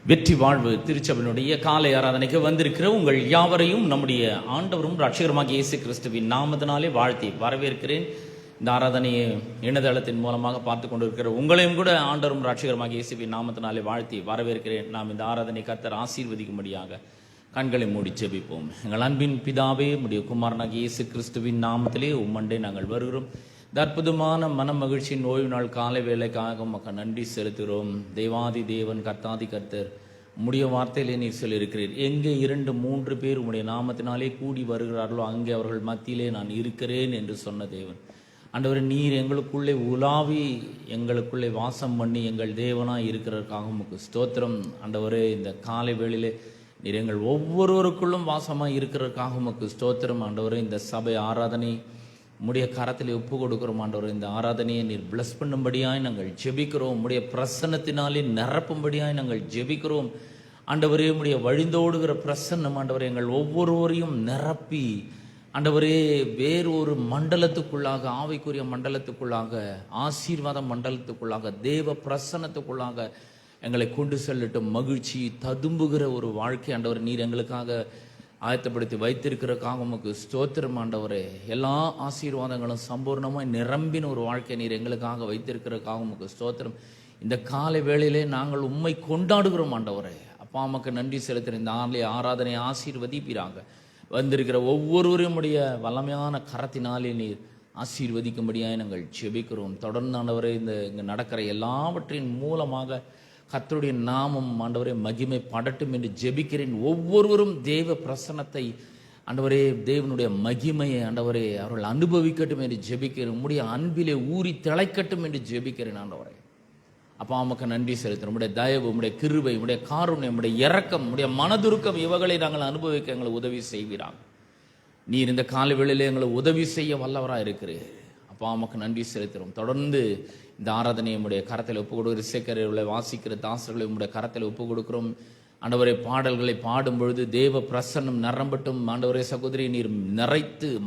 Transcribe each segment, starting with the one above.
வெற்றி வாழ்வு திருச்சபையினுடைய காலை ஆராதனைக்கு வந்திருக்கிற உங்கள் யாவரையும் நம்முடைய ஆண்டவரும் ரட்சகருமாகிய இயேசு கிறிஸ்துவின் நாமத்தினாலே வாழ்த்தி வரவேற்கிறேன். இந்த ஆராதனையை இணையதளத்தின் மூலமாக பார்த்து கொண்டிருக்கிற உங்களையும் கூட ஆண்டவரும் ரட்சகருமாகிய இயேசுவின் நாமத்தினாலே வாழ்த்தி வரவேற்கிறேன். நாம் இந்த ஆராதனை கர்த்தர் ஆசீர்வதிக்கும்படியாக கண்களை மூடி ஜெபிப்போம். எங்கள் அன்பின் பிதாவே, உம்முடைய குமாரனாகிய இயேசு கிறிஸ்துவின் நாமத்திலே உம்மண்டே நாங்கள் வருகிறோம். இந்த அற்புதமான மன மகிழ்ச்சியின் ஓய்வு நாள் காலை வேலைக்காக மக்கள் நன்றி செலுத்துகிறோம். தேவாதி தேவன் கர்த்தாதி கர்த்தர் உம்முடைய வார்த்தையிலே நீர் சொல்லியிருக்கிறீர், எங்கே 2-3 பேர் உம்முடைய நாமத்தினாலே கூடி வருகிறார்களோ அங்கே அவர்கள் மத்தியிலே நான் இருக்கிறேன் என்று சொன்ன தேவன். ஆண்டவரே, நீர் எங்களுக்குள்ளே உலாவி எங்களுக்குள்ளே வாசம் பண்ணி எங்கள் தேவனாய் இருக்கிறதற்காக உமக்கு ஸ்தோத்திரம். ஆண்டவரே, இந்த காலை வேளையிலே நீர் எங்கள் ஒவ்வொருவருக்குள்ளும் வாசமாக இருக்கிறதற்காக உமக்கு ஸ்தோத்திரம். ஆண்டவரே, இந்த சபை ஆராதனை உம்முடைய கரத்தில் ஒப்பு கொடுக்கிறோம். ஆண்டவரே, இந்த ஆராதனையை நீர் பிளஸ் பண்ணும்படியாய் நாங்கள் ஜெபிக்கிறோம். உம்முடைய பிரசன்னத்தினாலே நிரப்பும்படியாய் நாங்கள் ஜெபிக்கிறோம். ஆண்டவரே, உம்முடைய வழிந்தோடுகிற பிரசன்னம் ஆண்டவரே எங்கள் ஒவ்வொருவரையும் நிரப்பி ஆண்டவரே வேறொரு மண்டலத்துக்குள்ளாக, ஆவிக்குரிய மண்டலத்துக்குள்ளாக, ஆசீர்வாத மண்டலத்துக்குள்ளாக, தேவ பிரசன்னத்துக்குள்ளாக எங்களை கொண்டு செல்லட்டும். மகிழ்ச்சி ததும்புகிற ஒரு வாழ்க்கை ஆண்டவர் நீர் எங்களுக்காக ஆயத்தப்படுத்தி வைத்திருக்கிறதுக்காக உமக்கு ஸ்தோத்திரம். ஆண்டவரே, எல்லா ஆசீர்வாதங்களும் சம்பூர்ணமாய் நிரம்பின ஒரு வாழ்க்கை நீர் எங்களுக்காக வைத்திருக்கிறதுக்காக உமக்கு ஸ்தோத்திரம். இந்த காலை வேளையிலே நாங்கள் உம்மை கொண்டாடுகிறோம். ஆண்டவரே, அப்பா உமக்கு நன்றி செலுத்துகிறேன். இந்த ஆராதனை ஆசீர்வதிப்பீராக. வந்திருக்கிற ஒவ்வொருவரையும் உடைய வல்லமையான கரத்தினாலே நீர் ஆசீர்வதிக்கும்படியாக நாங்கள் ஜெபிக்கிறோம். தொடர்ந்து ஆண்டவரே, இங்கே நடக்கிற எல்லாவற்றின் மூலமாக கர்த்தருடைய நாமம் ஆண்டவரே மகிமை படட்டும் என்று ஜெபிக்கிறேன். ஒவ்வொருவரும் தேவ பிரசன்னத்தை ஆண்டவரே, தேவனுடைய மகிமையை ஆண்டவரே அவர்கள் அனுபவிக்கட்டும் என்று ஜெபிக்கிறேன். உம்முடைய அன்பிலே ஊறி திளைக்கட்டும் என்று ஜெபிக்கிறேன். ஆண்டவரே, அப்பா உமக்கு நன்றி செலுத்துகிறேன். உம்முடைய தயவு, உம்முடைய கிருபை, உம்முடைய காருண்யம், உம்முடைய இரக்கம், உம்முடைய மனதுருக்கம் இவைகளை நாங்கள் அனுபவிக்க எங்களை உதவி செய்கிறாங்க. நீர் இந்த காலை வேளையிலே எங்களை உதவி செய்ய வல்லவராக இருக்கிறீர். அப்பா உமக்கு நன்றி செலுத்துகிறோம். தொடர்ந்து இந்த ஆராதனையை உம்முடைய கரத்தில் ஒப்பு கொடுக்கிற இசைக்கருவிகளை வாசிக்கிற தாசர்களை உம்முடைய கரத்தில் ஒப்பு கொடுக்கிறோம். ஆண்டவரே, பாடல்களை பாடும் பொழுது தேவ பிரசன்னம் நிரம்பட்டும். ஆண்டவரே, சகோதரி நீர்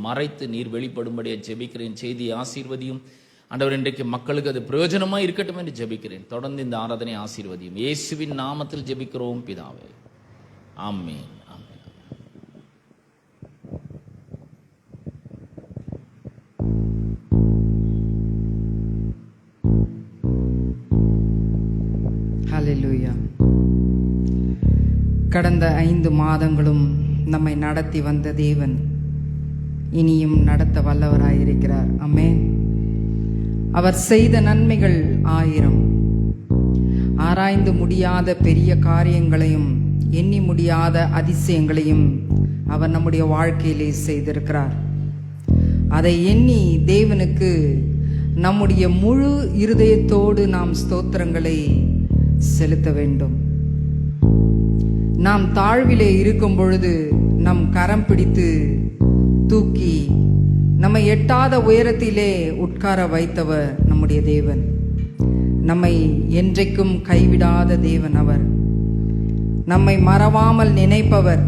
மறைத்து நீர் வெளிப்படும்படியே ஜெபிக்கிறேன். செய்தியை ஆசீர்வதியும். ஆண்டவர், இன்றைக்கு மக்களுக்கு அது பிரயோஜனமாக இருக்கட்டும் என்று ஜெபிக்கிறேன். தொடர்ந்து இந்த ஆராதனை ஆசீர்வதியும். இயேசுவின் நாமத்தில் ஜெபிக்கிறோம் பிதாவே, ஆமென். ஹல்லேலூயா. கடந்த 5 மாதங்களும் நம்மை நடத்தி வந்த தேவன் இனியும் நடத்த வல்லவராயிருக்கிறார். ஆமென். அவர் செய்த நன்மைகள் 1000, ஆராய்ந்து முடியாத பெரிய காரியங்களையும் எண்ணி முடியாத அதிசயங்களையும் அவர் நம்முடைய வாழ்க்கையிலே செய்திருக்கிறார். அதை எண்ணி தேவனுக்கு நம்முடைய முழு இருதயத்தோடு நாம் ஸ்தோத்திரங்களை செலுத்த வேண்டும். நாம் தாழ்விலே இருக்கும் பொழுது நம் கரம் பிடித்து தூக்கி நம்மை எட்டாத உயரத்திலே உட்கார வைத்தவர் நம்முடைய தேவன். நம்மை என்றைக்கும் கைவிடாத தேவன் அவர். நம்மை மறவாமல் நினைப்பவர்.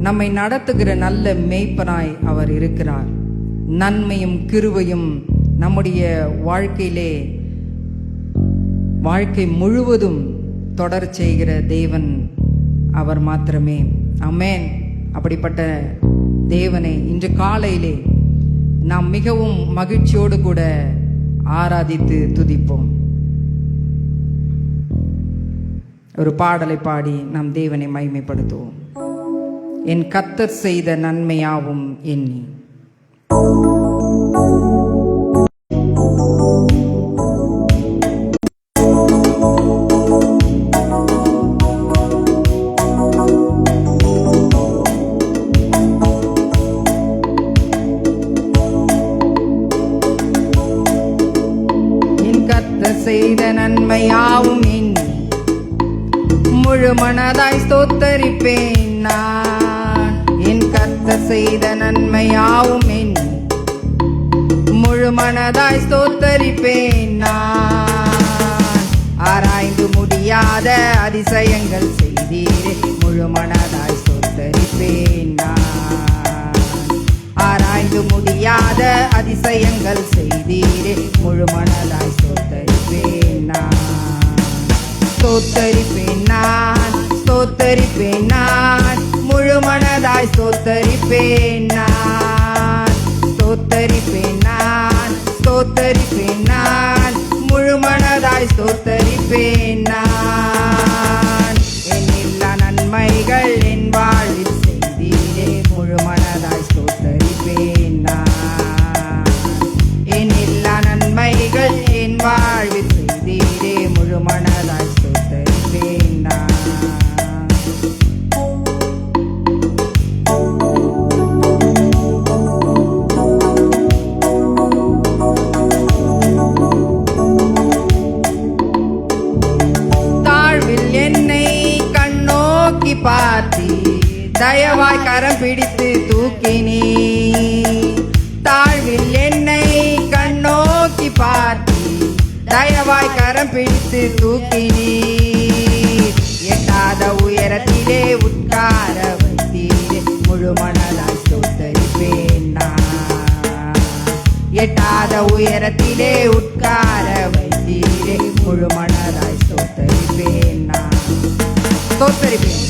நம்மை நடத்துகிற நல்ல மேய்ப்பனாய் அவர் இருக்கிறார். நன்மையும் கிருபையும் நம்முடைய வாழ்க்கையிலே வாழ்க்கை முழுவதும் தொடர் செய்கிற தேவன் அவர் மாத்திரமே. ஆமென். அப்படிப்பட்ட தேவனை இன்று காலையிலே நாம் மிகவும் மகிழ்ச்சியோடு கூட ஆராதித்து துதிப்போம். ஒரு பாடலை பாடி நாம் தேவனை மகிமைப்படுத்துவோம். என் கர்த்தர் செய்த நன்மையாவும் எண்ணி. செய்த நன்மையாவும் எண்ணி முழு மனதாய் ஸ்தோத்தரிப்பேன் நான். என் கர்த்தர் செய்த நன்மையாவும் எண்ணி முழு மனதாய் ஸ்தோத்தரிப்பேன் நான். ஆராய்ந்து முடியாத அதிசயங்கள் செய்தீரே, முழு மனதாய் ஸ்தோத்தரிப்பேன் நான். ஆராய்ந்து முடியாத அதிசயங்கள் செய்தீரே, முழு மனதாய் ஸ்தோத்தரிப்பேன் நான். ஸ்தோத்தரிப்பேன் நான், ஸ்தோத்தரிப்பேன் நான், முழு மனதாய் ஸ்தோத்தரிப்பேன் நான், ஸ்தோத்தரிப்பேன் நான், ஸ்தோத்தரிப்பேன் நான், முழு மனதாய் ஸ்தோத்தரிப்பேன் நான். எண்ணில்லா நன்மைகள் என் வாழ்வில் செய்தீரே, முழு மனதாய் ஸ்தோத்தரிப்பேன் நான். எண்ணில்லா நன்மைகள் என் வாழ்வில் செய்தீரே, முழு மனதாய் ஸ்தோத்தரிப்பேன் நான். தாழ்வில் என்னை கண்ணோக்கி பார்த்தி, தயவாய் கரம் பிடித்து தூக்கினீ. தாழ்வில் என்னை கண்ணோக்கி பார்த்தி, தயவாய் கரம் பிடித்து தூக்கினீ. எட்டாத உயரத்திலே உட்கார வைத்தீரே, முழு மனதாய் ஸ்தோத்தரிப்பேன் நான். எட்டாத உயரத்திலே உட்கார வைத்தீரே, முழு மனதாய் ஸ்தோத்தரிப்பேன் நான். ஸ்தோத்தரிப்பேன்,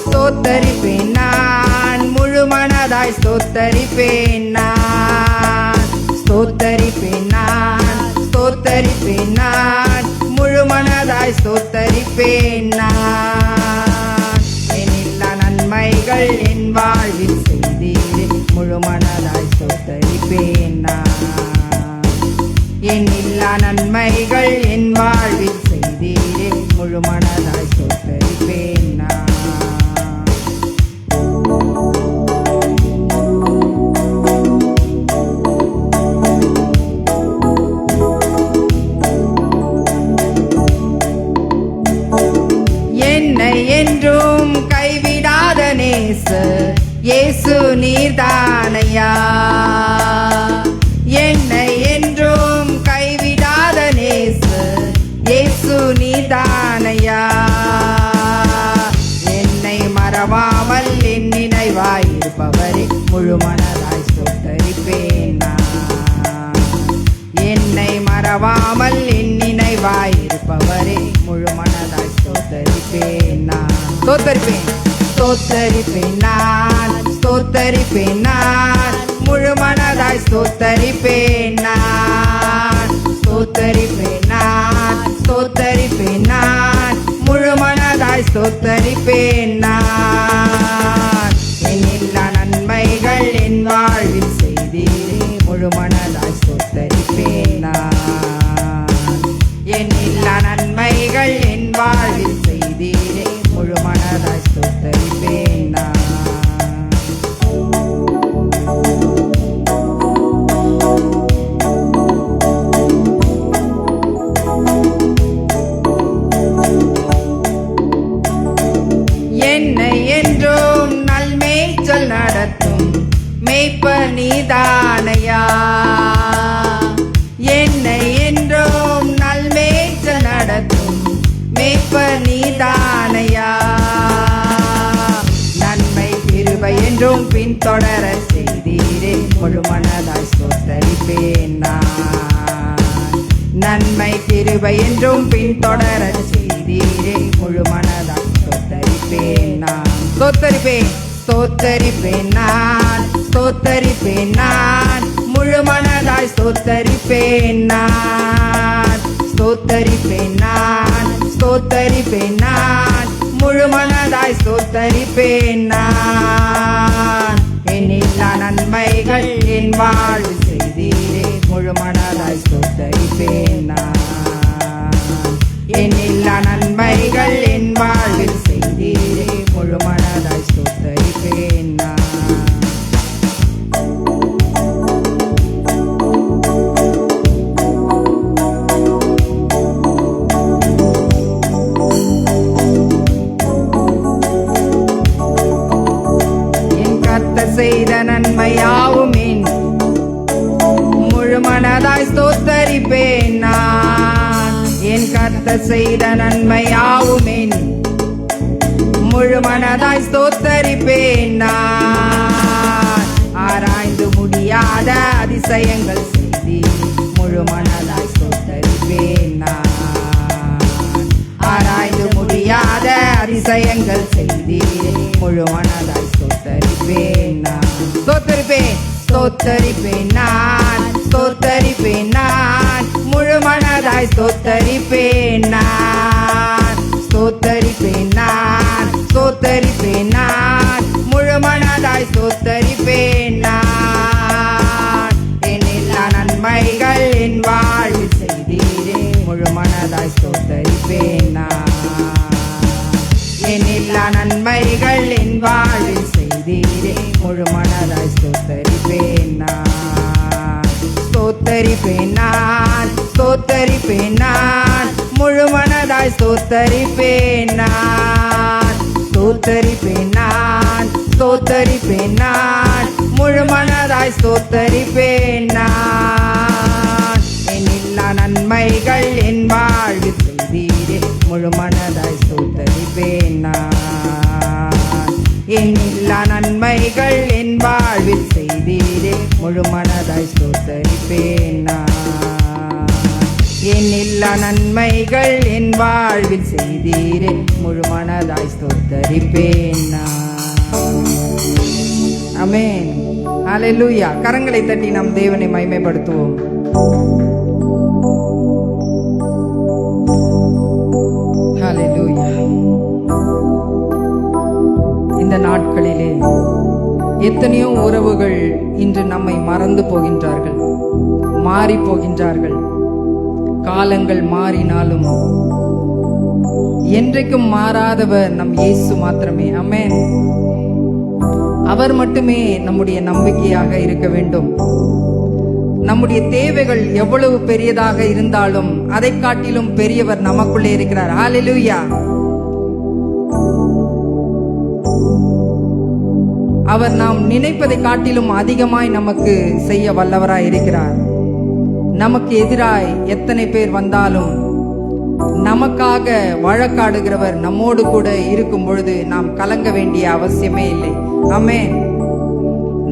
ஸ்தோத்தரிப்பேன் நான், முழு மனதாய் ஸ்தோத்தரிப்பேன் நான். ஸ்தோத்தரிப்பேன் நான், ஸ்தோத்தரிப்பேன் நான், முழு மனதாய் ஸ்தோத்தரிப்பேன் நான். எண்ணில்லா நன்மைகள் என் வாழ்வில் செய்தீரே, முழு மனதாய் ஸ்தோத்தரிப்பேன் நான். எண்ணில்லா நன்மைகள் என் வாழ்வில் செய்தீரே, முழு மனதாய் ஸ்தோத்தரிப்பேன் நான். என்னை என்றும் கைவிடாத நேசர் இயேசு நீர்தானையா. என்னை என்றும் கைவிடாத நேசர் இயேசு நீர்தானையா. என்னை மறவாமல் என் நினைவாயிருப்பவரே, முழு மனதாய் ஸ்தோத்தரிப்பேன் நான். என்னை மறவாமல் என் நினைவாயிருப்பவரே, முழு மனதாய் ஸ்தோத்தரிப்பேன் நான். ஸ்தோத்தரிப்பேன், ஸ்தோத்தரிப்பேன் நான், ஸ்தோத்தரிப்பேன் நான், முழு மனதாய் ஸ்தோத்தரிப்பேன் நான். ஸ்தோத்தரிப்பேன் நான், ஸ்தோத்தரிப்பேன் நான், முழு மனதாய் ஸ்தோத்தரிப்பேன் நான். எண்ணில்லா நன்மைகள் என் வாழ்வில் செய்தீரே, முழு மனதாய் ஸ்தோத்தரிப்பேன் நான். எண்ணில்லா நன்மைகள் என் வாழ்வில் செய்தீரே, முழு மனதாய் ஸ்தோத்தரிப்பேன் நான். என்னை என்றும் நல்மேய்ச்சல் நடத்தும் மேய்ப்பர் நீதானையா. என்னை என்றும் நல்மேய்ச்சல் நடத்தும் மேய்ப்பர் நீதானையா. நன்மை கிருபை என்றும் பின்தொடர செய்தீரே, முழு மனதாய் ஸ்தோத்தரிப்பேன் நான். நன்மை கிருபை என்றும் பின்தொடர செய்தீரே, முழு மனதாய் ஸ்தோத்தரிப்பேன் நான். ஸ்தோத்தரிப்பேன், ஸ்தோத்தரிப்பேன் நான், ஸ்தோத்தரிப்பேன் நான், முழு மனதாய் ஸ்தோத்தரிப்பேன் நான். ஸ்தோத்தரிப்பேன் நான், ஸ்தோத்தரிப்பேன் நான், முழு மனதாய் ஸ்தோத்தரிப்பேன் நான். எண்ணில்லா நன்மைகள் என் வாழ்வில் செய்தீரே, முழு மனதாய் ஸ்தோத்தரிப்பேன் நான். எண்ணில்லா நன்மைகள் என் வாழ்வில் செய்தீரே, முழு மனதாய் ஸ்தோத்தரிப்பேன் நான். செய்த நன்மையாவும் என் முழு மனதாய் ஸ்தோத்தரிப்பேன் நான். என் கர்த்தர் செய்த நன்மையாவும் என் முழு மனதாய் ஸ்தோத்தரிப்பேன் நான். ஆராய்ந்து முடியாத அதிசயங்கள் செய்தி முழு மனதாய் ஸ்தோத்தரிப்பேன் நான். அதிசயங்கள் செய்தீரே முழு மனதாய் ஸ்தோத்தரிப்பேன் நான். ஸ்தோத்தரிப்பேன் ஸ்தோத்தரிப்பேன் நான், ஸ்தோத்தரிப்பேன் நான், முழு மனதாய் ஸ்தோத்தரிப்பேன் நான். ஸ்தோத்தரிப்பேன் நான், ஸ்தோத்தரிப்பேன் நான், முழு மனதாய் ஸ்தோத்தரிப்பேன் நான். என்னில்லா நன்மைகள் என் வாழ்வில் செய்தீரே முழு மனதாய் ஸ்தோத்தரிப்பேன் நான். என்னில்லா நன்மைகள் என் வாழ்வில் செய்தீரே முழு மனதாய் ஸ்தோத்தரிப்பேன் நான். ஸ்தோத்தரிப்பேன் நான், ஸ்தோத்தரிப்பேன் நான், முழு மனதாய் ஸ்தோத்தரிப்பேன் நான். ஸ்தோத்தரிப்பேன் நான், ஸ்தோத்தரிப்பேன் நான், முழு மனதாய் ஸ்தோத்தரிப்பேன் நான். என்னில்லா நன்மைகள் என் வாழ்வில் செய்தீரே முழு மனதாய் ஸ்தோத்தரிப்பேன் நான். என்னில்லா நன்மைகள் என் வாழ்வில் செய்தீரே முழு மனதாய் ஸ்தோத்தரிப்பேன் நான். என்னில்லா நன்மைகள் என் வாழ்வில் செய்தீரே முழு மனதாய் ஸ்தோத்தரிப்பேன் நான். ஆமென். ஹல்லேலூயா. கரங்களை தட்டி நாம் தேவனை மகிமைப்படுத்துவோம். ஹல்லேலூயா. இந்த நாட்களிலே எத்தனையோ உறவுகள் இன்று நம்மை மறந்து போகின்றார்கள், மாறி போகின்றார்கள். காலங்கள் மாறினாலும் என்றைக்கும் மாறாதவர் நம் இயேசு மாத்திரமே. ஆமென். அவர் மட்டுமே நம்முடைய நம்பிக்கையாக இருக்க வேண்டும். நம்முடைய தேவைகள் எவ்வளவு பெரியதாக இருந்தாலும் அதை காட்டிலும் பெரியவர் நமக்குள்ளே இருக்கிறார். ஹல்லேலூயா. அவர் நாம் நினைப்பதை காட்டிலும் அதிகமாய் நமக்கு செய்ய வல்லவராய் இருக்கிறார். நமக்கு எதிராய் எத்தனை பேர் வந்தாலும் நமக்காக வழக்காடுகிறவர் நம்மோடு கூட இருக்கும் பொழுது நாம் கலங்க வேண்டிய அவசியமே இல்லை. ஆமென்.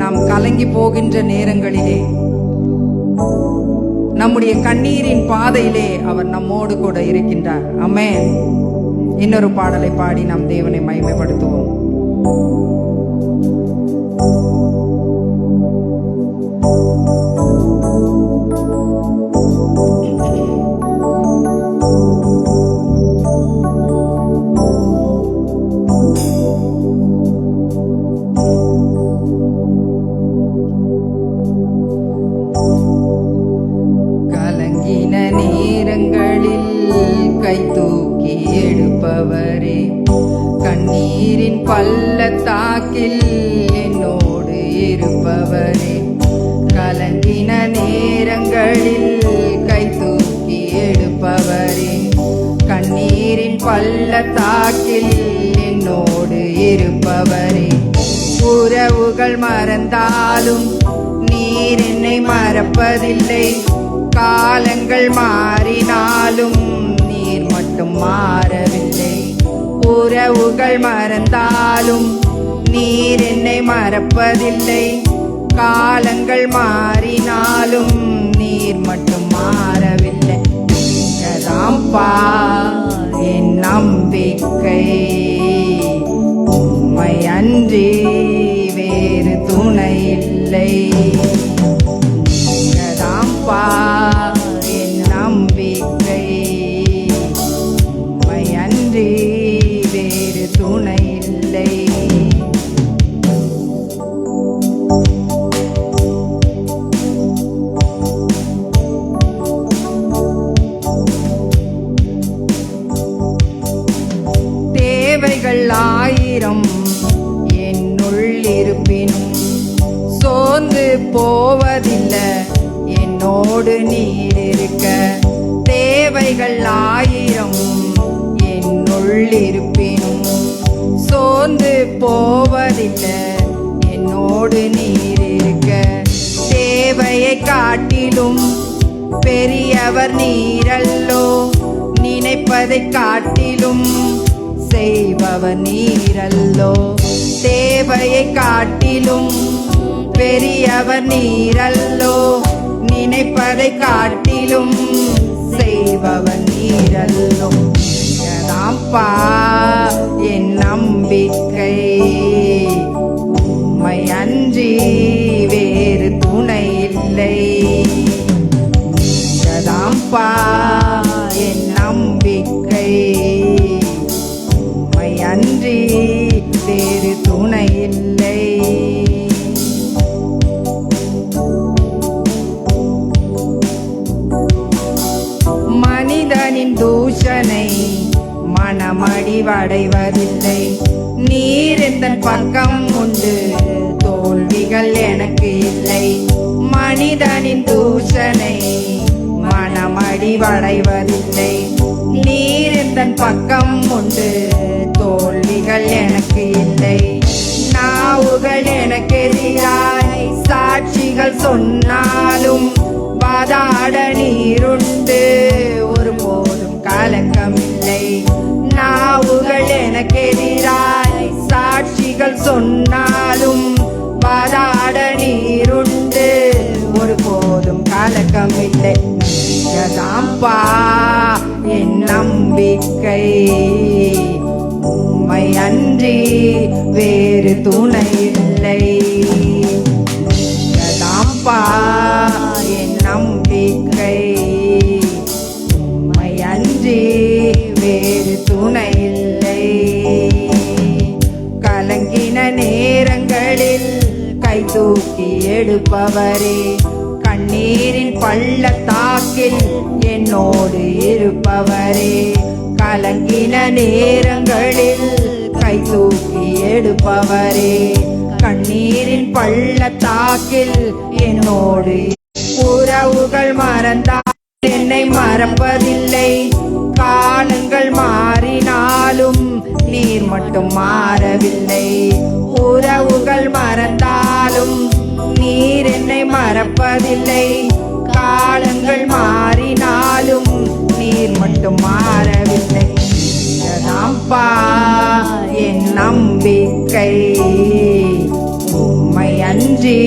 நாம் கலங்கி போகின்ற நேரங்களிலே நம்முடைய கண்ணீரின் பாதையிலே அவர் நம்மோடு கூட இருக்கின்றார். ஆமென். இன்னொரு பாடலை பாடி நாம் தேவனை மகிமைப்படுத்துவோம். கலங்கின நேரங்களில் கை தூக்கி எடுப்பவரே, கண்ணீரின் பள்ளத்தாக்கில் என்னோடு இருப்பவரே. கலங்கின நேரங்களில் கை தூக்கி எடுப்பவரே, கண்ணீரின் பள்ளத்தாக்கில் என்னோடு இருப்பவரே. உறவுகள் மறந்தாலும் நீர் என்னை மறப்பதில்லை, காலங்கள் மாறினாலும் நீர் மட்டும் மாறவில்லை. உறவுகள் மறந்தாலும் நீர் என்னை மறப்பதில்லை, காலங்கள் மாறினாலும் நீர் மட்டும் மாறவில்லை. நீங்கதாம்பா என் நம்பிக்கை, உம்மை அன்றி வேறு துணை இல்லை. நீங்கதாம்பா என் நம்பிக்கை, உம்மை அன்றி வேறு துணை இல்லை. தேவைகள் ஆயிரம் என்னுள் இருப்பினும் சோர்ந்து போவதில்லை, என்னோடு நீர் இருக்க. தேவைகள் ஆயிரம் என்னுள் இருப்பினும் சோர்ந்து போவதில்லை, என்னோடு நீர் இருக்க. தேவையை காட்டிலும் பெரியவர் நீரல்லோ, நினைப்பதை காட்டிலும் செய்பவர் நீரல்லோ. தேவையை காட்டிலும் பெரியவர் நீரல்லோ, நினைப்பதை காட்டிலும் செய்பவர் நீரல்லோ. நீங்கதாம்பா என் மனிதனின் தூஷனை மனமடிவடைவதில்லை. நீர் எந்தன் பக்கம் உண்டு, தோல்விகள் எனக்கு இல்லை. மனிதனின் தூஷனை மனமடிவடைவதில்லை. நீர் எந்தன் பக்கம் உண்டு, தோல்விகள் எனக்கு இல்லை. நாவுகள் எனக்கு எதிராய் சாட்சிகள் சொன்னாலும் வாதாட நீருண்டு, ஒருபோதும் கலக்கமில்லை. நாவுகள் எனக்கு எதிராய் சாட்சிகள் சொன்னாலும் வாதாட நீருண்டு, ஒருபோதும் கலக்கமில்லை. நீங்கதாம்பா என் நம்பிக்கை, உம்மை அன்றி வேறு துணை இல்லை. நீங்கதாம்பா என் நம்பிக்கை, உம்மை அன்றி வேறு துணை இல்லை. கலங்கின நேரங்களில் கை தூக்கி எடுப்பவரே, கண்ணீரின் பள்ளத்தாக்கில் என்னோடு இருப்பவரே. கலங்கின நேரங்களில் கை தூக்கி எடுப்பவரே, கண்ணீரின் பள்ளத்தாக்கில் என்னோடு. உறவுகள் மறந்தால் என்னை மறப்பதில்லை, காலங்கள் மாறினாலும் நீர் மட்டும் மாறவில்லை. உறவுகள் மறந்தாலும் நீர் என்னை மறப்பதில்லை, காலங்கள் மாறினாலும் நீர் மட்டும் மாறவில்லை. நீங்கதாம்பா என் நம்பிக்கை, உம்மை அன்றி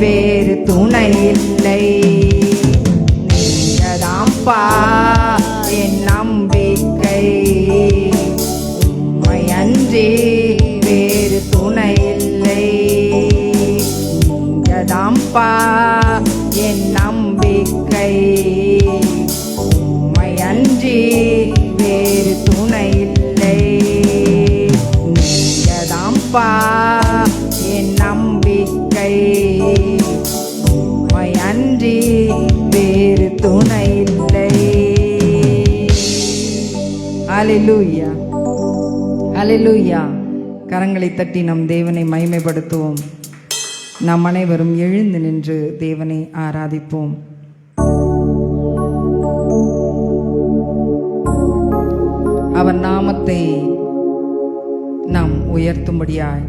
வேறு துணை இல்லை. நீங்கதாம்பா என் நம்பிக்கை, உம்மை அன்றி வேறு துணை இல்லை. நீங்கதாம்பா என் நம்பிக்கை, உம்மை அன்றி வேறு துணை இல்லை. நீங்கதாம்பா என் நம்பிக்கை, உம்மை அன்றி வேறு துணை இல்லை. ஹல்லேலூயா, ஹல்லேலூயா. கரங்களை தட்டி நம் தேவனை மகிமைப்படுத்துவோம். நாம் அனைவரும் எழுந்து நின்று தேவனை ஆராதிப்போம். அவர் நாமத்தை நாம் உயர்த்தும்படியாய்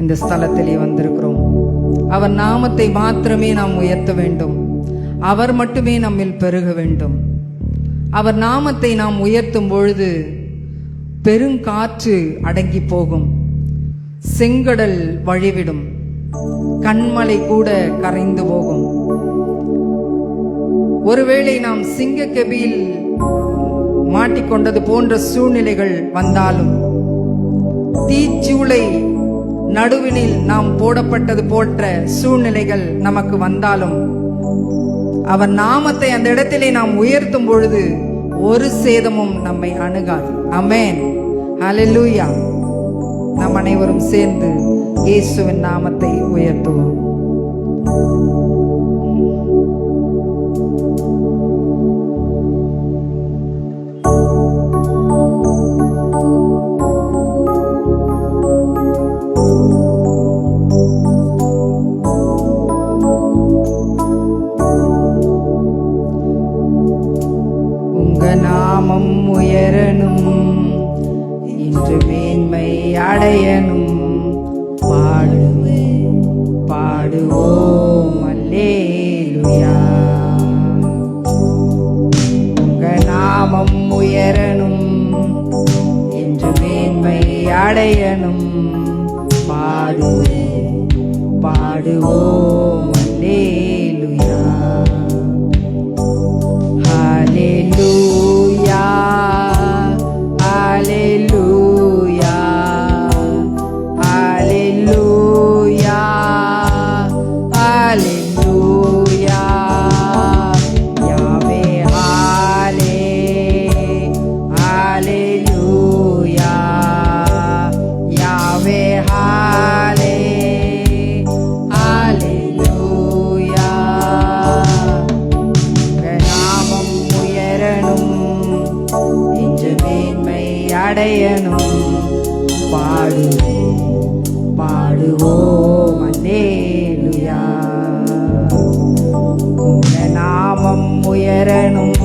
இந்த ஸ்தலத்திலே வந்திருக்கிறோம். அவர் நாமத்தை மாத்திரமே நாம் உயர்த்த வேண்டும். அவர் மட்டுமே நம்மில் பெருக வேண்டும். அவர் நாமத்தை நாம் உயர்த்தும் பொழுது பெருங்காற்று அடங்கி போகும், செங்கடல் வழிவிடும், கண்மலை கூட கரைந்து போகும். ஒருவேளை நாம் சிங்கக்கெபியில் மாட்டிக்கொண்டது போன்ற சூழ்நிலைகள் வந்தாலும், தீச்சூளை நடுவினில் நாம் போடப்பட்டது போன்ற சூழ்நிலைகள் நமக்கு வந்தாலும், அவர் நாமத்தை அந்த இடத்திலே நாம் உயர்த்தும் பொழுது ஒரு சேதமும் நம்மை அணுகாது. ஆமென், ஹல்லேலூயா. நாம் அனைவரும் சேர்ந்து இயேசுவின் நாமத்தை உயர்த்துவோம். உங்க நாமம் உயரணும், இன்று மேன்மை அடையணும். பாடுவோம் அல்லேலூயா. உங்க நாமம் உயரணும், இன்று மேன்மை அடையணும். பாடுவோம் அல்லேலூயா. ஹல்லேலூயா, ஹல்லேலூயா, ஹல்லேலூயா, ஹல்லேலூயா. யாவே ஹல்லேலூயா, யாவே ஹல்லேலூயா. அடையணும். பாடுவோம் அல்லேலூயா. உங்க நாமம் உயரணும்,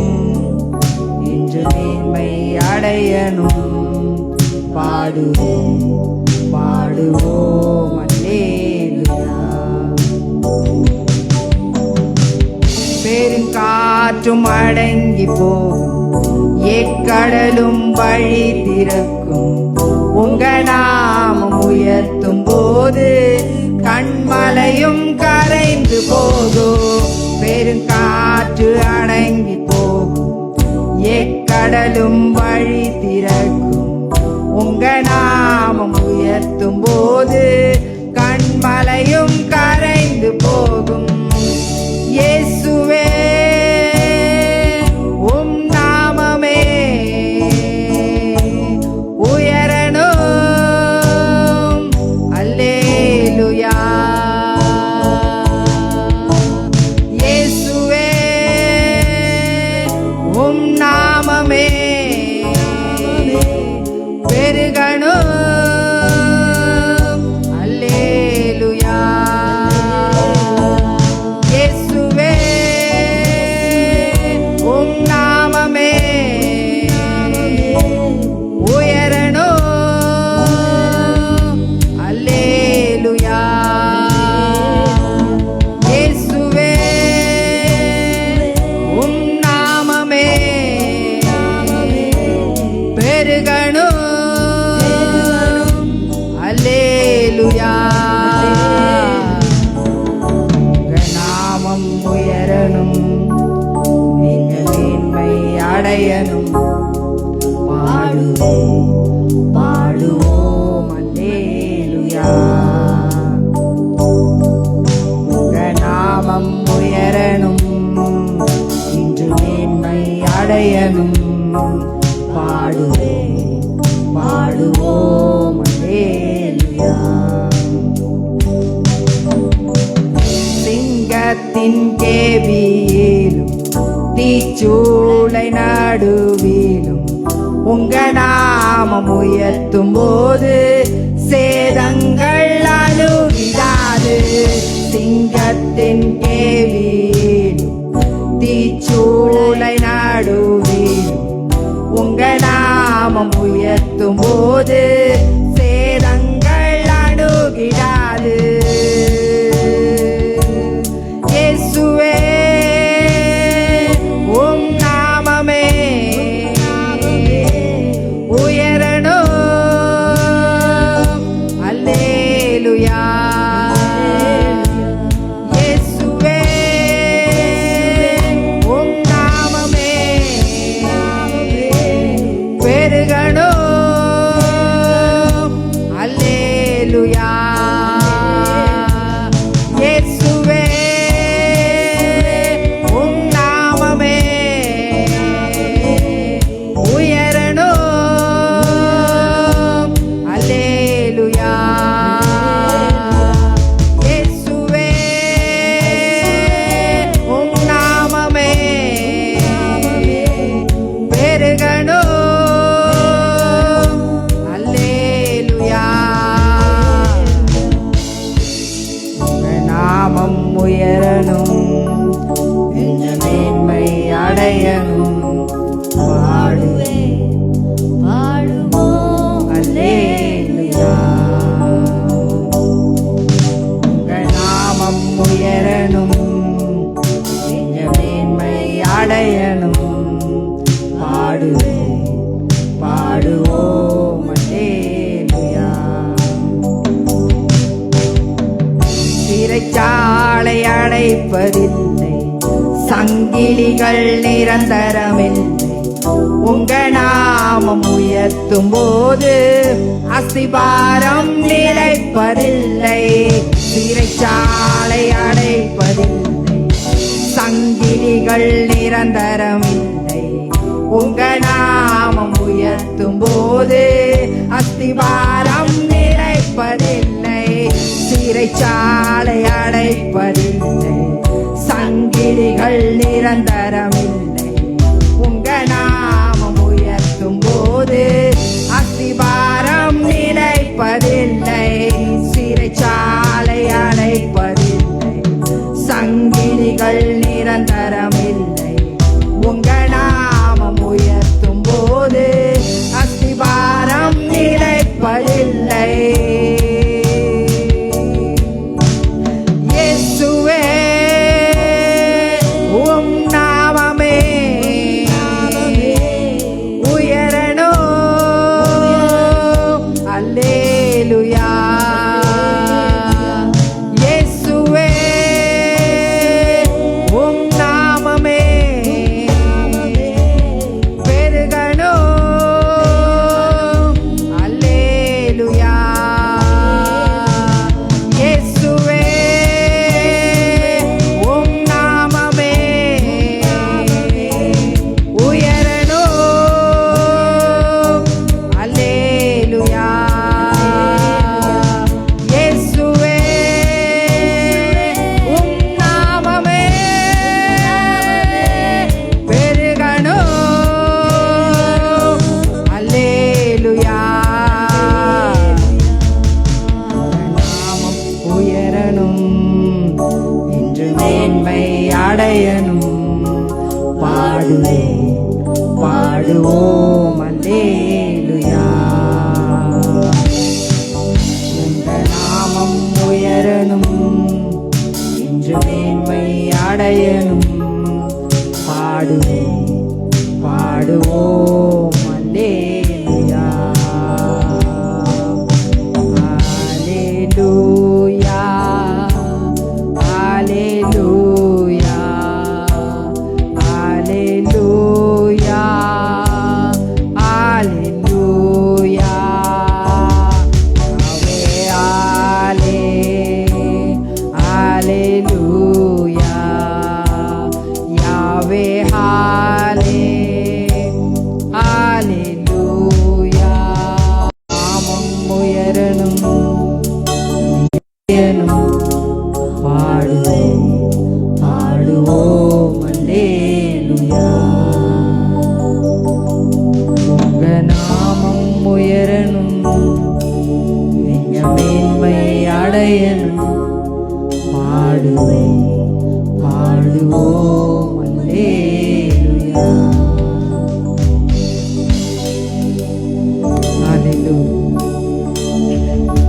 இன்று மேன்மை அடையணும். பாடுவோம் அல்லேலூயா. பெருங்காற்றும் அடங்கி போகும், எக்கடலும் வழி திறக்கும். உங்க நாமம் உயர்த்தும் போது கண்மலையும் கரைந்து போகும். பெருங்காற்று அடங்கி போகும், எக்கடலும் வழி திறக்கும். உங்க நாமம் உயர்த்தும் போது கண்மலையும் கரைந்து போகும். இயேசுவே உம் நாமமே உயரணும். அல்லேலூயா. இயேசுவே உம் நாமமே பெருகணும். அல்லேலூயா. இயேசுவே உம் நாமமே உயரணும். அல்லேலூயா. இயேசுவே உம் நாமமே பெருகணும். அல்லேலூயா. உங்க நாமம் உயரணும், நீங்க மேன்மை அடையணும். பாடுவோம் அல்லேலூயா. உங்க நாமம் உயரணும், இன்று மேன்மை அடையணும். பாடுவோம் அல்லேலூயா. சிங்கத்தின் கேபியிலும் தீச்சூளை நடுவிலும் உங்க நாமம் உயர்த்தும் போது சேதங்கள் அணுகிடாது. சிங்கத்தின் கேபியிலும் தீச்சூளை நடுவிலும் உங்க நாமம் உயர்த்தும் போது சேதங்கள் அணுகிடாது. இயேசுவே உம் நாமமே உயரணும். அல்லேலூயா. இயேசுவே உம் நாமமே பெருகணும். அல்லேலூயா. இயேசுவே உம் நாமமே உயரணும். அல்லேலூயா. இயேசுவே உம் நாமமே பெருகணும். அல்லேலூயா. உங்க நாமம் உயரணும், இந்த மேன்மை அடையணும். அல்லேலூயா. உங்க நாமம் உயரணும், இந்த மேன்மை அடையணும். பாடுவோம் அல்லேலூயா. சிறைச்சாலை அடைப்பதில்லை, சங்கிலிகள் நிரந்தரமில்லை. உங்க நாமம் உயர்த்தும் போது அஸ்திபாரம் நிலைப்பதில்லை. சிறைச்சாலை அடைப்பதில்லை, சங்கிலிகள் நிரந்தரமில்லை. உங்க நாமம் உயர்த்தும் போது அஸ்திபாரம் நிலைப்பதில்லை. சிறைச்சாலை அடைப்பதில்லை, சங்கிலிகள் நிரந்தரமில்லை. உங்க நாமம் உயர்த்தும் போது பாடுவோம் அல்லேலூயா. உங்க நாமம் உயரணும், இன்று மேன்மை அடையணும். பாடுவோம் பாடுவோம் அல்லேலூயா. அல்லேலூயா அல்லேலூயா அல்லேலூயா அல்லேலூயா. அல்லேலூயா யாவே ஹாலே ஹalleluya. நாமம் உயரணும் பாடுவோம் பாடுவோம் அல்லேலூயா. உங்க நாமம் உயரணும், நீங்க மேன்மை அடையணும். பாடுவோம் பாடுவோம் அல்லேலூயா.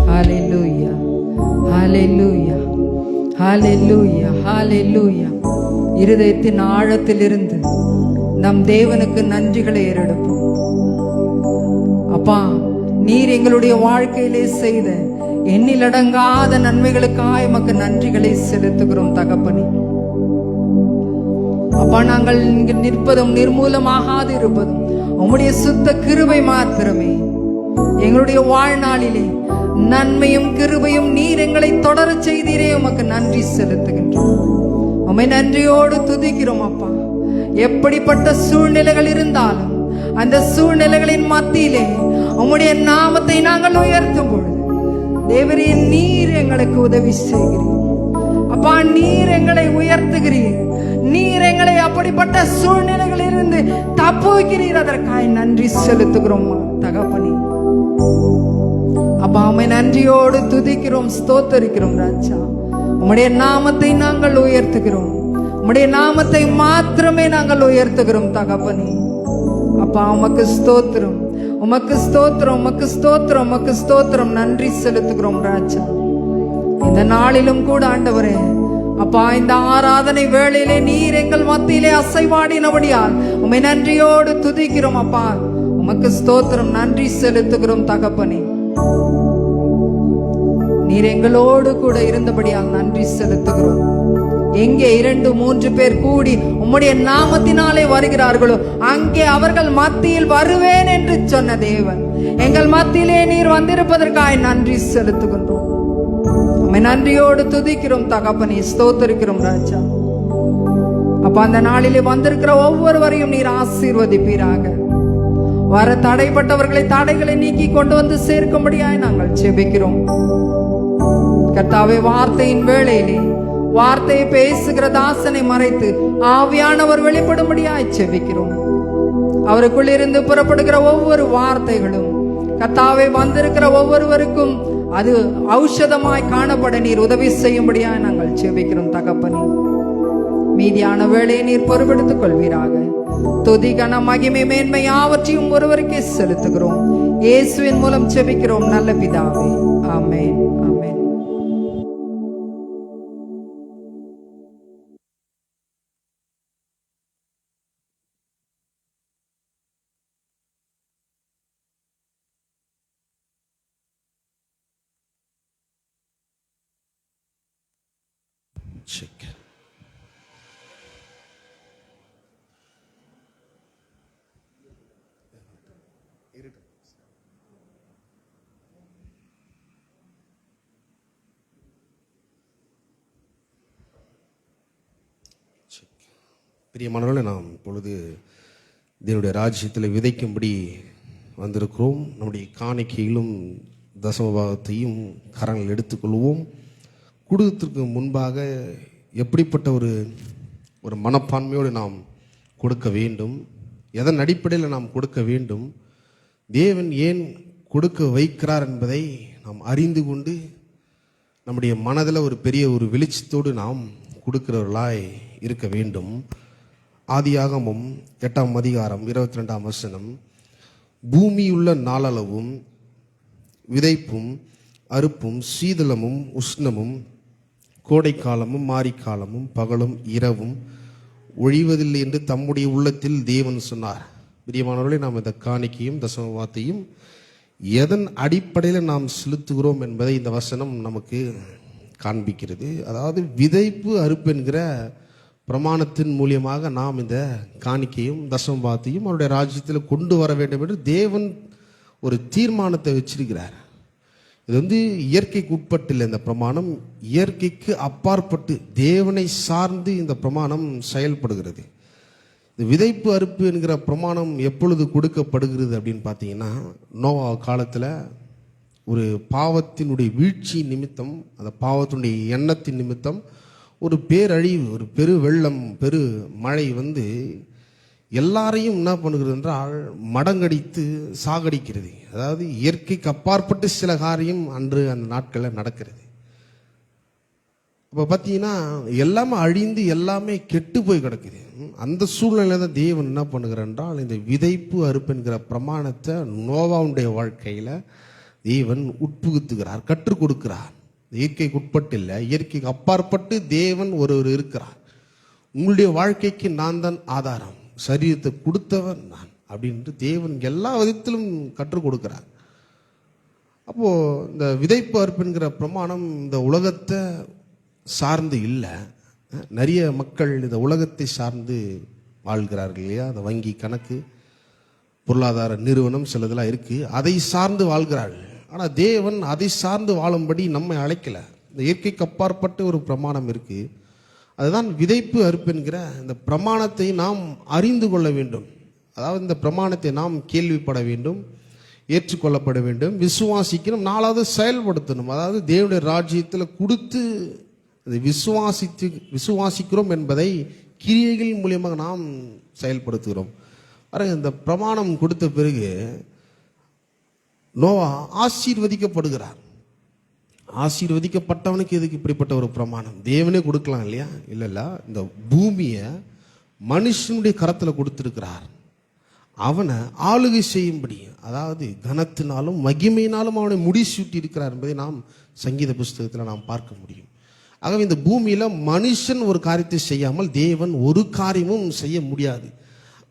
ஹalleluya ஹalleluya ஹalleluya ஹalleluya. இருதயத்தின் ஆழத்திலிருந்து நம் தேவனுக்கு நன்றிகளை ஏறெடுப்போம். அப்பா, நீர் எங்களுடைய வாழ்க்கையிலே செய்த எண்ணிலடங்காத நன்மைகளுக்காக எமக்கு நன்றிகளை செலுத்துகிறோம் தகப்பனே. அப்பா, நாங்கள் இங்கு நிற்பதும் நிர்மூலமாகாது இருப்பதும் உம்முடைய சுத்த கிருபை மாத்திரமே. எங்களுடைய வாழ்நாளிலே நன்மையும் கிருபையும் நீர் எங்களை தொடர செய்தீரே, உமக்கு நன்றி செலுத்துகின்றோம். உம்மை நன்றியோடு துதிக்கிறோம் அப்பா. எப்படிப்பட்ட சூழ்நிலைகள் இருந்தாலும் அந்த சூழ்நிலைகளின் மத்தியிலே உம்முடைய நாமத்தை நாங்கள் உயர்த்தும் பொழுது தேவரே, நீர் எங்களுக்கு உதவி செய்கிறீர் அப்பா. நீர் எங்களை உயர்த்துகிறீர். நீர் எங்களை அப்படிப்பட்ட சூழ்நிலைகளில் இருந்து தப்புவிக்கிறீர். அதற்காக நன்றி செலுத்துகிறோம் தகப்பனே. அப்பா, உம்மை நன்றியோடு துதிக்கிறோம், ஸ்தோத்தரிக்கிறோம் ராஜா. உம்முடைய நாமத்தை நாங்கள் உயர்த்துகிறோம். உம்முடைய நாமத்தை மாத்திரமே நாங்கள் உயர்த்துகிறோம் தகப்பனே. அப்பா, உமக்கு ஸ்தோத்திரம், உமக்கு ஸ்தோத்திரம், உமக்கு ஸ்தோத்திரம், உமக்கு ஸ்தோத்திரம். நன்றி செலுத்துகிறோம் ராஜா. இந்த நாளிலும் கூட ஆண்டவரே அப்பா, இந்த ஆராதனை வேளையிலே நீர் எங்கள் மத்தியிலே அசைவாடினபடியால் உம்மை நன்றியோடு துதிக்கிறோம் அப்பா. உமக்கு ஸ்தோத்திரம், நன்றி செலுத்துகிறோம் தகப்பனே. நீர் எங்களோடு கூட இருந்தபடியால் நன்றி செலுத்துகிறோம். எங்கே 2-3 பேர் கூடி உம்முடைய நாமத்தினாலே வருகிறார்களோ அங்கே அவர்கள் மத்தியில் வருவேன் என்று சொன்ன தேவன், எங்கள் மத்தியிலே நீர் வந்திருப்பதற்காக நன்றி செலுத்துகின்றோம். உம்மை நன்றியோடு துதிக்கிறோம் தகப்பனே, ஸ்தோத்தரிக்கிறோம் ராஜா. அப்ப அந்த நாளிலே வந்திருக்கிற ஒவ்வொருவரையும் நீர் ஆசீர்வதிப்பீராக. வர தடைப்பட்டவர்களை தடைகளை நீக்கி கொண்டு வந்து சேர்க்கும்படியாய் நாங்கள் ஜெபிக்கிறோம் கர்த்தாவே. வார்த்தையின் வேளையிலே வார்த்தையை பேசுகிற தாசனை மறைத்து ஆவியானவர் வெளிப்படும்படியாய் ஜெபிக்கிறோம். அவருக்குள் இருந்து புறப்படுகிற ஒவ்வொரு வார்த்தைகளும் கர்த்தாவே வந்திருக்கிற ஒவ்வொருவருக்கும் அது ஔஷதமாய் காணப்பட நீர் உதவி செய்யும்படியாய் நாங்கள் ஜெபிக்கிறோம் தகப்பனே. மீதியான வேளையை நீர் பொறுப்பெடுத்துக் கொள்வீராக. துதி கன மகிமை மேன்மை யாவற்றையும் ஒருவருக்கே செலுத்துகிறோம். இயேசுவின் மூலம் ஜெபிக்கிறோம் நல்ல பிதாவே, ஆமென் ஆமென். பிரியமானவர்களே, நாம் இப்பொழுது தேவனுடைய ராஜ்யத்தில் விதைக்கும்படி வந்திருக்கிறோம். நம்முடைய காணிக்கையிலும் தசமபாகத்தையும் கரங்கள் எடுத்துக்கொள்வோம். குடும்பத்திற்கு முன்பாக எப்படிப்பட்ட ஒரு மனப்பான்மையோடு நாம் கொடுக்க வேண்டும், எதன் அடிப்படையில் நாம் கொடுக்க வேண்டும், தேவன் ஏன் கொடுக்க வைக்கிறார் என்பதை நாம் அறிந்து கொண்டு நம்முடைய மனதில் ஒரு பெரிய வெளிச்சத்தோடு நாம் கொடுக்கிறவர்களாய் இருக்க வேண்டும். ஆதியாகமம் 8ஆம் அதிகாரம் 22ஆம் வசனம், பூமியுள்ள நாளளவும் விதைப்பும் அறுப்பும் சீதளமும் உஷ்ணமும் கோடைக்காலமும் மாரிக்காலமும் பகலும் இரவும் ஒழிவதில்லை என்று தம்முடைய உள்ளத்தில் தேவன் சொன்னார். பிரியமானவர்களே, நாம் இந்த காணிக்கையும் தசமபாகத்தையும் எதன் அடிப்படையில் நாம் செலுத்துகிறோம் என்பதை இந்த வசனம் நமக்கு காண்பிக்கிறது. அதாவது விதைப்பு அறுப்பு என்கிற பிரமாணத்தின் மூலியமாக நாம் இந்த காணிக்கையும் தசமபாகத்தையும் அவருடைய ராஜ்யத்தில் கொண்டு வர வேண்டும் என்று தேவன் ஒரு தீர்மானத்தை வச்சிருக்கிறார். இது இயற்கைக்கு உட்பட்டில்லை. இந்த பிரமாணம் இயற்கைக்கு அப்பாற்பட்டு தேவனை சார்ந்து இந்த பிரமாணம் செயல்படுகிறது. இந்த விதைப்பு அறுப்பு என்கிற பிரமாணம் எப்பொழுது கொடுக்கப்படுகிறது அப்படின்னு பார்த்தீங்கன்னா, நோவா காலத்தில் ஒரு பாவத்தினுடைய வீழ்ச்சி நிமித்தம், அந்த பாவத்தினுடைய எண்ணத்தின் நிமித்தம் ஒரு பேரழிவு, ஒரு பெரு வெள்ளம், பெரு மழை எல்லாரையும் என்ன பண்ணுகிறது என்றால் மடங்கடித்து சாகடிக்கிறது. அதாவது இயற்கைக்கு அப்பாற்பட்டு சில காரியம் அன்று அந்த நாட்களில் நடக்கிறது. அப்போ பார்த்தீங்கன்னா எல்லாமே அழிந்து எல்லாமே கெட்டு போய் கிடக்குது. அந்த சூழ்நிலையில் தான் தேவன் என்ன பண்ணுகிறார் என்றால் இந்த விதைப்பு அறுப்பு என்கிற பிரமாணத்தை நோவாவுடைய வாழ்க்கையில் தேவன் உட்புகுத்துகிறார், கற்றுக் கொடுக்கிறார். இயற்கைக்கு உட்பட்டு இல்லை, இயற்கைக்கு அப்பாற்பட்டு தேவன் ஒருவர் இருக்கிறார். உங்களுடைய வாழ்க்கைக்கு நான் தான் ஆதாரம், சரீரத்தை கொடுத்தவன் நான் அப்படின்ட்டு தேவன் எல்லா விதத்திலும் கற்றுக் கொடுக்கிறார். அப்போது இந்த விதைப்பு அறுப்புங்கிற பிரமாணம் இந்த உலகத்தை சார்ந்து இல்லை. நிறைய மக்கள் இந்த உலகத்தை சார்ந்து வாழ்கிறார்கள் இல்லையா? அந்த வங்கி கணக்கு, பொருளாதார நிறுவனம் சிலதெல்லாம் இருக்குது, அதை சார்ந்து வாழ்கிறார்கள். ஆனால் தேவன் அதை சார்ந்து வாழும்படி நம்மை அழைக்கலை. இந்த இயற்கைக்கு அப்பாற்பட்ட ஒரு பிரமாணம் இருக்குது. அதுதான் விதைப்பு அறுப்பு என்கிற இந்த பிரமாணத்தை நாம் அறிந்து கொள்ள வேண்டும். அதாவது இந்த பிரமாணத்தை நாம் கேள்விப்பட வேண்டும், ஏற்றுக்கொள்ளப்பட வேண்டும், விசுவாசிக்கணும், நாலாவது செயல்படுத்தணும். அதாவது தேவனுடைய ராஜ்யத்தில் கொடுத்து அதை விசுவாசிக்கிறோம் என்பதை கிரியைகள் மூலியமாக நாம் செயல்படுத்துகிறோம். இந்த பிரமாணம் கொடுத்த பிறகு நோவா ஆசீர்வதிக்கப்படுகிறார். ஆசீர்வதிக்கப்பட்டவனுக்கு எதுக்கு இப்படிப்பட்ட ஒரு பிரமாணம்? தேவனே கொடுக்கலாம் இல்லையா? இல்லைல்ல, இந்த பூமியை மனுஷனுடைய கரத்தில் கொடுத்திருக்கிறார். அவனை ஆளுகை செய்யும்படி, அதாவது கனத்தினாலும் மகிமையினாலும் அவனை முடிசூட்டி இருக்கிறார் என்பதை நாம் சங்கீத புஸ்தகத்தில் நாம் பார்க்க முடியும். ஆகவே இந்த பூமியில் மனுஷன் ஒரு காரியத்தை செய்யாமல் தேவன் ஒரு காரியமும் செய்ய முடியாது.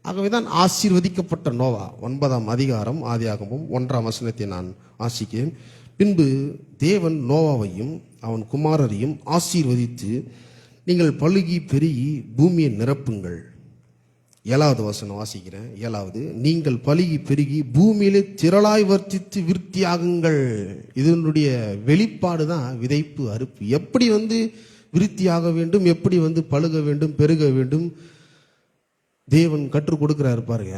ஆகவே தான் ஆசீர்வதிக்கப்பட்ட நோவா 9ஆம் அதிகாரம் ஆதியாகமம் 1ஆம் வசனத்தை நான் வாசிக்கிறேன். பின்பு தேவன் நோவாவையும் அவன் குமாரரையும் ஆசீர்வதித்து, நீங்கள் பலுகி பெருகி பூமியை நிரப்புங்கள். 7வது வசனம் வாசிக்கிறேன். 7வது, நீங்கள் பலுகி பெருகி பூமியிலே திரளாய் வர்த்தித்து விருத்தியாகுங்கள். இதனுடைய வெளிப்பாடு தான் விதைப்பு அறுப்பு. எப்படி விருத்தியாக வேண்டும், எப்படி பழுக வேண்டும், பெருக வேண்டும் தேவன் கற்றுக் கொடுக்கிறார் பாருங்க.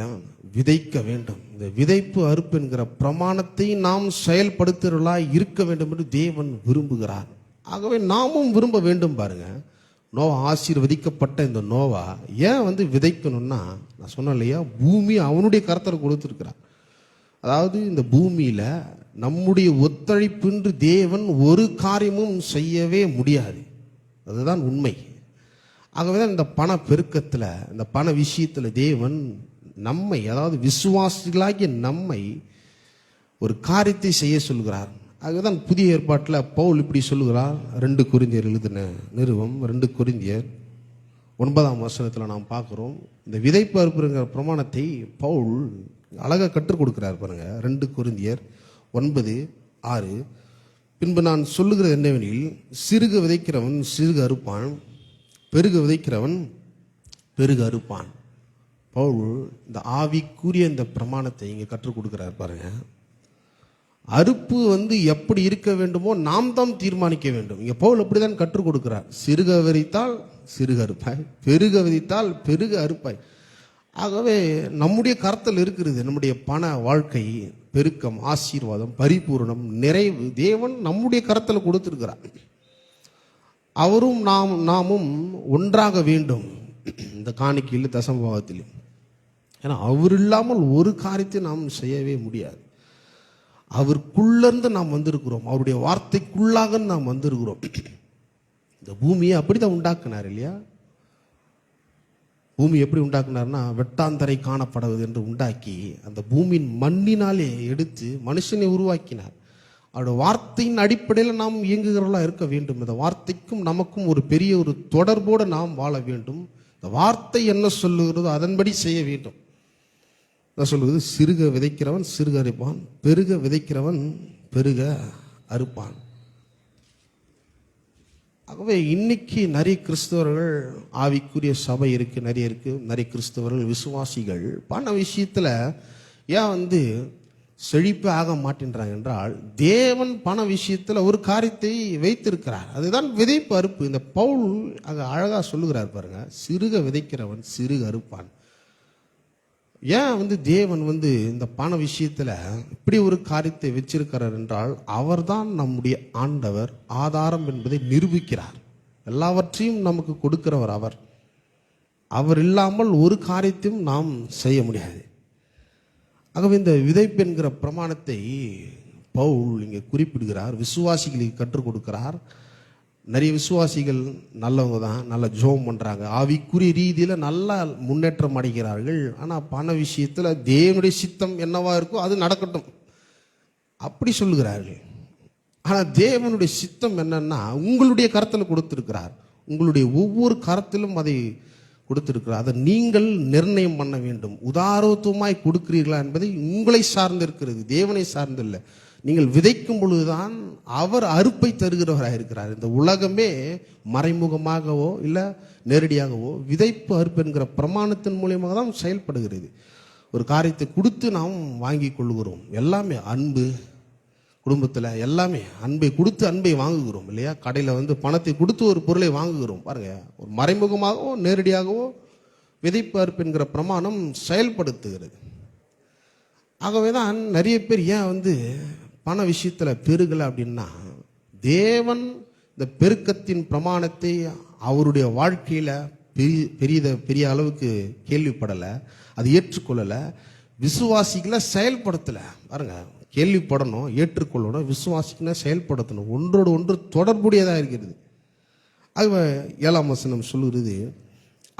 விதைக்க வேண்டும். இந்த விதைப்பு அறுப்பு என்கிற பிரமாணத்தை நாம் செயல்படுத்துகிறவர்களாய் இருக்க வேண்டும் என்று தேவன் விரும்புகிறார். ஆகவே நாமும் விரும்ப வேண்டும். பாருங்க, நோவா ஆசீர்வதிக்கப்பட்ட இந்த நோவா ஏன் விதைக்கணும்னா, நான் சொன்னேன் இல்லையா, பூமி அவனுடைய கரத்தில் கொடுத்துருக்கிறார். அதாவது இந்த பூமியில நம்முடைய ஒத்துழைப்பின்றி தேவன் ஒரு காரியமும் செய்யவே முடியாது. அதுதான் உண்மை. ஆகவேதான் இந்த பண பெருக்கத்தில், இந்த பண விஷயத்தில் தேவன் நம்மை, அதாவது விசுவாசிகளாகிய நம்மை ஒரு காரியத்தை செய்ய சொல்கிறார். ஆகவேதான் புதிய ஏற்பாட்டில் பவுல் இப்படி சொல்லுகிறார். 2 கொரிந்தியர் எழுதின நிருபம் 2 கொரிந்தியர் 9ஆம் வசனத்தில் நாம் பார்க்குறோம். இந்த விதைப்பு அறுப்புங்கிற பிரமாணத்தை பவுல் அழகாக கற்றுக் கொடுக்கிறார் பாருங்க. 2 கொரிந்தியர் 9:6, பின்பு நான் சொல்லுகிறது என்னவெனில், சிறுக விதைக்கிறவன் சிறுக அறுப்பான், பெருக விதைக்கிறவன் பெருக அறுப்பான். பவுல் இந்த ஆவிக்குரிய இந்த பிரமாணத்தை இங்கே கற்றுக் கொடுக்கிறார் பாருங்க. அறுப்பு எப்படி இருக்க வேண்டுமோ நாம் தான் தீர்மானிக்க வேண்டும். இங்கே பவுல் அப்படிதான் கற்றுக் கொடுக்கிறார். சிறுக விதைத்தால் சிறுக அறுப்பாய், பெருக விதைத்தால் பெருக அறுப்பாய். ஆகவே நம்முடைய கருத்தில் இருக்கிறது நம்முடைய பண வாழ்க்கை, பெருக்கம், ஆசீர்வாதம், பரிபூரணம், நிறைவு தேவன் நம்முடைய கருத்தில் கொடுத்திருக்கிறார். அவரும் நாமும் ஒன்றாக வேண்டும் இந்த காணிக்கையில் தசமபாகத்தில். ஏன்னா அவர் இல்லாமல் ஒரு காரியத்தை நாம் செய்யவே முடியாது. அவருக்குள்ளேருந்து நாம் வந்திருக்கிறோம், அவருடைய வார்த்தைக்குள்ளாக நாம் வந்திருக்கிறோம். இந்த பூமியை அப்படிதான் உண்டாக்குனார் இல்லையா? பூமி எப்படி உண்டாக்குனார்னா வெட்டாந்தரை காணப்படுவது என்று உண்டாக்கி அந்த பூமியின் மண்ணினாலே எடுத்து மனுஷனை உருவாக்கினார். அவருடைய வார்த்தையின் அடிப்படையில் நாம் இயங்குகிறவர்களாக இருக்க வேண்டும். இந்த வார்த்தைக்கும் நமக்கும் ஒரு பெரிய ஒரு தொடர்போடு நாம் வாழ வேண்டும். இந்த வார்த்தை என்ன சொல்லுகிறதோ அதன்படி செய்ய வேண்டும். நான் சொல்லுவது, சிறுக விதைக்கிறவன் சிறுக அறுப்பான், பெருக விதைக்கிறவன் பெருக அறுப்பான். ஆகவே இன்னைக்கு நிறைய கிறிஸ்தவர்கள், ஆவிக்குரிய சபை இருக்கு, நிறைய கிறிஸ்தவர்கள் விசுவாசிகள் பண விஷயத்துல ஏன் செழிப்பு ஆக மாட்டேன்றாங்க என்றால், தேவன் பண விஷயத்துல ஒரு காரியத்தை வைத்திருக்கிறார். அதுதான் விதைப்பு அறுப்பு. இந்த பவுல் அங்க அழகா சொல்லுகிறார் பாருங்க, சிறுக விதைக்கிறவன் சிறுக அறுப்பான். ஏன் தேவன் இந்த பண விஷயத்துல இப்படி ஒரு காரியத்தை வச்சிருக்கிறார் என்றால், அவர்தான் நம்முடைய ஆண்டவர், ஆதாரம் என்பதை நிரூபிக்கிறார். எல்லாவற்றையும் நமக்கு கொடுக்கிறவர் அவர். அவர் இல்லாமல் ஒரு காரியத்தையும் நாம் செய்ய முடியாது. ஆகவே இந்த விதைப்பு என்கிற பிரமாணத்தை பவுல் இங்கே குறிப்பிடுகிறார், விசுவாசிகளுக்கு கற்றுக் கொடுக்கிறார். நிறைய விசுவாசிகள் நல்லவங்க தான், நல்ல ஜோம் பண்ணுறாங்க, ஆவிக்குரிய ரீதியில் நல்லா முன்னேற்றம் அடைகிறார்கள். ஆனால் பண விஷயத்தில் தேவனுடைய சித்தம் என்னவா இருக்கோ அது நடக்கட்டும் அப்படி சொல்லுகிறார்கள். ஆனால் தேவனுடைய சித்தம் என்னன்னா உங்களுடைய கரத்தில் கொடுத்திருக்கிறார். உங்களுடைய ஒவ்வொரு கரத்திலும் அதை கொடுத்திருக்கிறார். அதை நீங்கள் நிர்ணயம் பண்ண வேண்டும். உதாரத்துவமாய் கொடுக்கிறீர்களா என்பதை உங்களை சார்ந்து இருக்கிறது, தேவனை சார்ந்து இல்லை. நீங்கள் விதைக்கும் பொழுதுதான் அவர் அறுப்பை தருகிறவராக இருக்கிறார். இந்த உலகமே மறைமுகமாகவோ இல்லை நேரடியாகவோ விதைப்பு அறுப்பு என்கிற பிரமாணத்தின் மூலியமாக தான் செயல்படுகிறது. ஒரு காரியத்தை கொடுத்து நாம் வாங்கி கொள்கிறோம். எல்லாமே அன்பு, குடும்பத்தில் எல்லாமே அன்பை கொடுத்து அன்பை வாங்குகிறோம் இல்லையா? கடையில் பணத்தை கொடுத்து ஒரு பொருளை வாங்குகிறோம் பாருங்க. ஒரு மறைமுகமாகவோ நேரடியாகவோ விதைப்பு அறுப்பு என்கிற பிரமாணம் செயல்படுத்துகிறது. ஆகவே தான் நிறைய பேர் ஏன் பண விஷயத்தில் பெருகலை அப்படின்னா, தேவன் இந்த பெருக்கத்தின் பிரமாணத்தை அவருடைய வாழ்க்கையில் பெரிய அளவுக்கு கேள்விப்படலை, அது ஏற்றுக்கொள்ளலை. விசுவாசிகளை செயல்படுத்தலை பாருங்க. கேள்விப்படணும், ஏற்றுக்கொள்ளணும், விசுவாசிகளை செயல்படுத்தணும், ஒன்றோடு ஒன்று தொடர்புடையதாக இருக்கிறது. ஆகவே 7ஆம் வசனம் சொல்லுகிறது,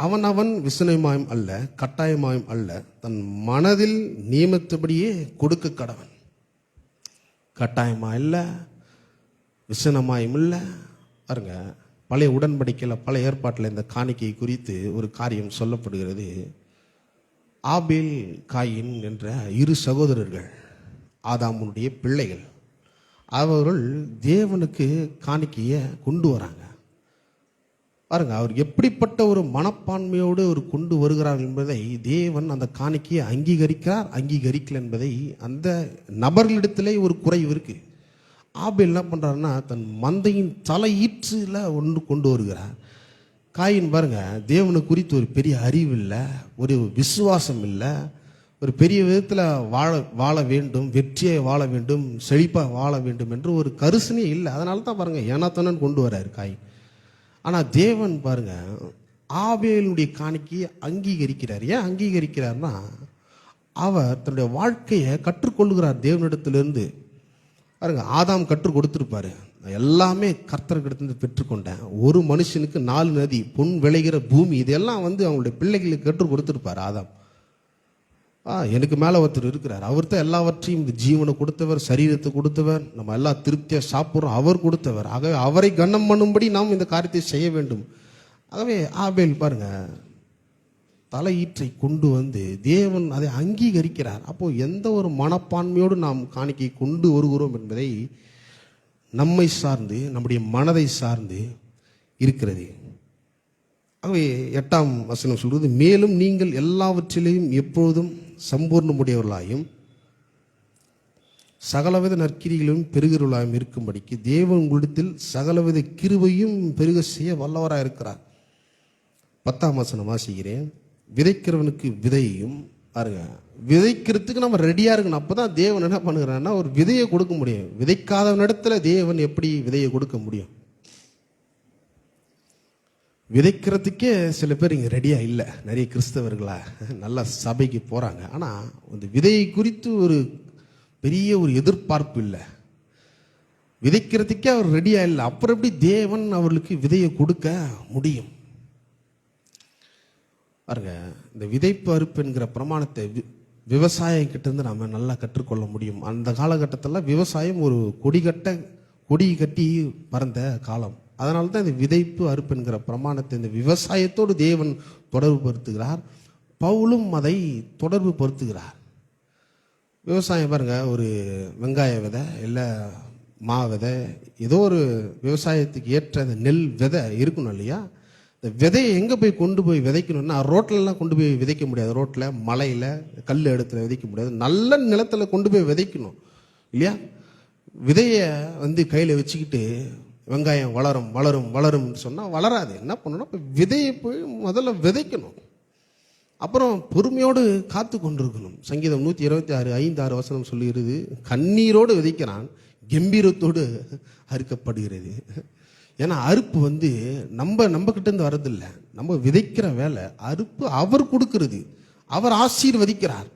அவன் விசனமாயும் அல்ல கட்டாயமாயும் அல்ல, தன் மனதில் நியமித்தபடியே கொடுக்க கடவன். கட்டாயமா இல்லை, விசனமாயும் இல்லை. பாருங்க, பழைய உடன்படிக்கையில் பழைய ஏற்பாட்டில் இந்த காணிக்கை குறித்து ஒரு காரியம் சொல்லப்படுகிறது. ஆபேல் காயின் என்ற இரு சகோதரர்கள், ஆதாமுடைய பிள்ளைகள், அவர்கள் தேவனுக்கு காணிக்கையை கொண்டு வராங்க. பாருங்க, அவர் எப்படிப்பட்ட ஒரு மனப்பான்மையோடு அவர் கொண்டு வருகிறார் என்பதை தேவன் அந்த காணிக்கையை அங்கீகரிக்கிறார், அங்கீகரிக்கல என்பதை அந்த நபர்களிடத்திலே ஒரு குறைவு இருக்கு. ஆபேல் என்ன பண்றாருன்னா, தன் மந்தையின் தலையீற்றுல ஒன்று கொண்டு வருகிறார். காயின் பாருங்க, தேவனை குறித்து ஒரு பெரிய அறிவு இல்லை, ஒரு விசுவாசம் இல்லை, ஒரு பெரிய விதத்தில் வாழ வேண்டும், வெற்றியை வாழ வேண்டும், செழிப்பாக வாழ வேண்டும் என்று ஒரு கருசனே இல்லை. அதனால தான் பாருங்க ஏனாத்தானன் கொண்டு வர்றாரு காயின். ஆனால் தேவன் பாருங்க ஆபேலுடைய காணிக்கையை அங்கீகரிக்கிறார். ஏன் அங்கீகரிக்கிறார்னா, அவர் தன்னுடைய வாழ்க்கையை கற்றுக்கொள்கிறார் தேவனிடத்திலிருந்து. பாருங்க, ஆதாம் கற்றுக் கொடுத்துருப்பாரு, எல்லாமே கர்த்தர்கிட்ட பெற்றுக்கொண்டேன். ஒரு மனுஷனுக்கு 4 நதி, பொன் விளைகிற பூமி, இதெல்லாம் அவங்களுடைய பிள்ளைகளுக்கு கற்றுக் கொடுத்துருப்பார் ஆதாம். எனக்கு மேலே ஒருத்தர் இருக்கிறார், அவர் தான் எல்லாவற்றையும், இந்த ஜீவனை கொடுத்தவர், சரீரத்தை கொடுத்தவர், நம்ம எல்லாம் திருப்தியாக சாப்பிட்றோம், அவர் கொடுத்தவர். ஆகவே அவரை கனம் பண்ணும்படி நாம் இந்த காரியத்தை செய்ய வேண்டும். ஆகவே ஆபேல் பாருங்க தலையீற்றை கொண்டு தேவன் அதை அங்கீகரிக்கிறார். அப்போ எந்த ஒரு மனப்பான்மையோடு நாம் காணிக்கை கொண்டு வருகிறோம் என்பதை நம்மை சார்ந்து, நம்முடைய மனதை சார்ந்து இருக்கிறது. ஆகவே 8ஆம் வசனம் சொல்வது, மேலும் நீங்கள் எல்லாவற்றிலையும் எப்பொழுதும் சம்பூர்ணமுடையவர்களாயும் சகலவித நற்கிரிகளும் பெருகிறவர்களாயும் இருக்கும்படிக்கு தேவன் உங்களிடத்தில் சகலவித கிருபையும் பெருக செய்ய வல்லவராக இருக்கிறார். 10ஆம் வசனம் வாசிக்கிறேன். விதைக்கிறவனுக்கு விதையும், பாருங்க, விதைக்கிறதுக்கு நம்ம ரெடியா இருக்கணும். அப்பதான் தேவன் என்ன பண்ணுகிறான்னா ஒரு விதையை கொடுக்க முடியும். விதைக்காதவனிடத்துல தேவன் எப்படி விதையை கொடுக்க முடியும்? விதைக்கிறதுக்கே சில பேர் இங்கே ரெடியாக இல்லை. நிறைய கிறிஸ்தவர்களா நல்லா சபைக்கு போகிறாங்க, ஆனால் அந்த விதையை குறித்து ஒரு பெரிய ஒரு எதிர்பார்ப்பு இல்லை. விதைக்கிறதுக்கே அவர் ரெடியாக இல்லை. அப்புறம் எப்படி தேவன் அவர்களுக்கு விதையை கொடுக்க முடியும்? பாருங்க, இந்த விதைப்பு அறுப்பு என்கிற பிரமாணத்தை விவசாயம் கிட்ட இருந்து நாம நல்லா கற்றுக்கொள்ள முடியும். அந்த காலகட்டத்தில் விவசாயம் ஒரு கொடி கட்டி பறந்த காலம். அதனால தான் இந்த விதைப்பு அறுப்பு என்கிற பிரமாணத்தை இந்த விவசாயத்தோடு தேவன் தொடர்பு படுத்துகிறார். பவுலும் அதை தொடர்பு படுத்துகிறார். விவசாயம் பாருங்க, ஒரு வெங்காய விதை இல்லை மா விதை, ஏதோ ஒரு விவசாயத்துக்கு ஏற்ற அந்த நெல் விதை இருக்கணும் இல்லையா? இந்த விதையை எங்கே போய் கொண்டு போய் விதைக்கணும்னா ரோட்லலாம் கொண்டு போய் விதைக்க முடியாது. ரோட்டில், மலையில், கல் இடத்துல விதைக்க முடியாது. நல்ல நிலத்தில் கொண்டு போய் விதைக்கணும் இல்லையா? விதையை கையில் வச்சுக்கிட்டு வெங்காயம் வளரும் வளரும் வளரும்னு சொன்னால் வளராது. என்ன பண்ணணும்? இப்போ விதையை போய் முதல்ல விதைக்கணும். அப்புறம் பொறுமையோடு காத்து கொண்டிருக்கணும். சங்கீதம் 126:5-6 சொல்லுகிறது, கண்ணீரோடு விதைக்கிறான், கம்பீரத்தோடு அறுக்கப்படுகிறது. ஏன்னா அறுப்பு நம்ம கிட்ட இருந்து வர்றதில்லை. நம்ம விதைக்கிற வேலை. அறுப்பு அவர் கொடுக்கிறது, அவர் ஆசீர்வதிக்கிறார்.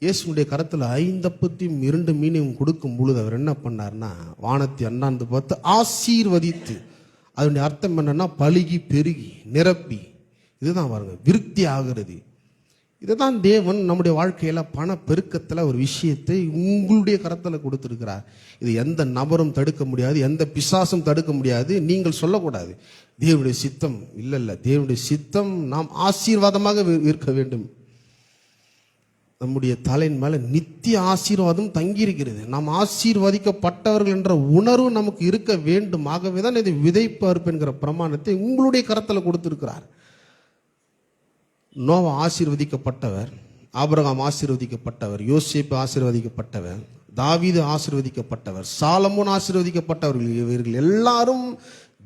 இயேசுடைய கரத்தில் 5 அப்பத்தையும் 2 மீனையும் கொடுக்கும் பொழுது அவர் என்ன பண்ணார்னா, வானத்தை அண்ணாந்து பார்த்து ஆசீர்வதித்து, அதனுடைய அர்த்தம் என்னன்னா பலுகி பெருகி நிரப்பி, இதுதான் பாருங்க விருத்தி ஆகிறது. இதுதான் தேவன் நம்முடைய வாழ்க்கையில பண பெருக்கத்தில் ஒரு விஷயத்தை உங்களுடைய கரத்தில் கொடுத்திருக்கிறார். இது எந்த நபரும் தடுக்க முடியாது, எந்த பிசாசும் தடுக்க முடியாது. நீங்கள் சொல்லக்கூடாது தேவனுடைய சித்தம் இல்லை. தேவனுடைய சித்தம் நாம் ஆசீர்வாதமாக இருக்க வேண்டும். நம்முடைய தலையின் மேல நித்திய ஆசீர்வாதம் தங்கியிருக்கிறது. நாம் ஆசீர்வதிக்கப்பட்டவர்கள் என்ற உணர்வு நமக்கு இருக்க வேண்டும். ஆகவே தான் இது விதைப்பு அறுப்பு என்கிற பிரமாணத்தை உங்களுடைய கரத்தில் கொடுத்திருக்கிறார். நோவா ஆசீர்வதிக்கப்பட்டவர், ஆபிரகாம் ஆசீர்வதிக்கப்பட்டவர், யோசேப்பு ஆசீர்வதிக்கப்பட்டவர், தாவீது ஆசீர்வதிக்கப்பட்டவர், சாலமோன் ஆசீர்வதிக்கப்பட்டவர்கள். இவர்கள் எல்லாரும்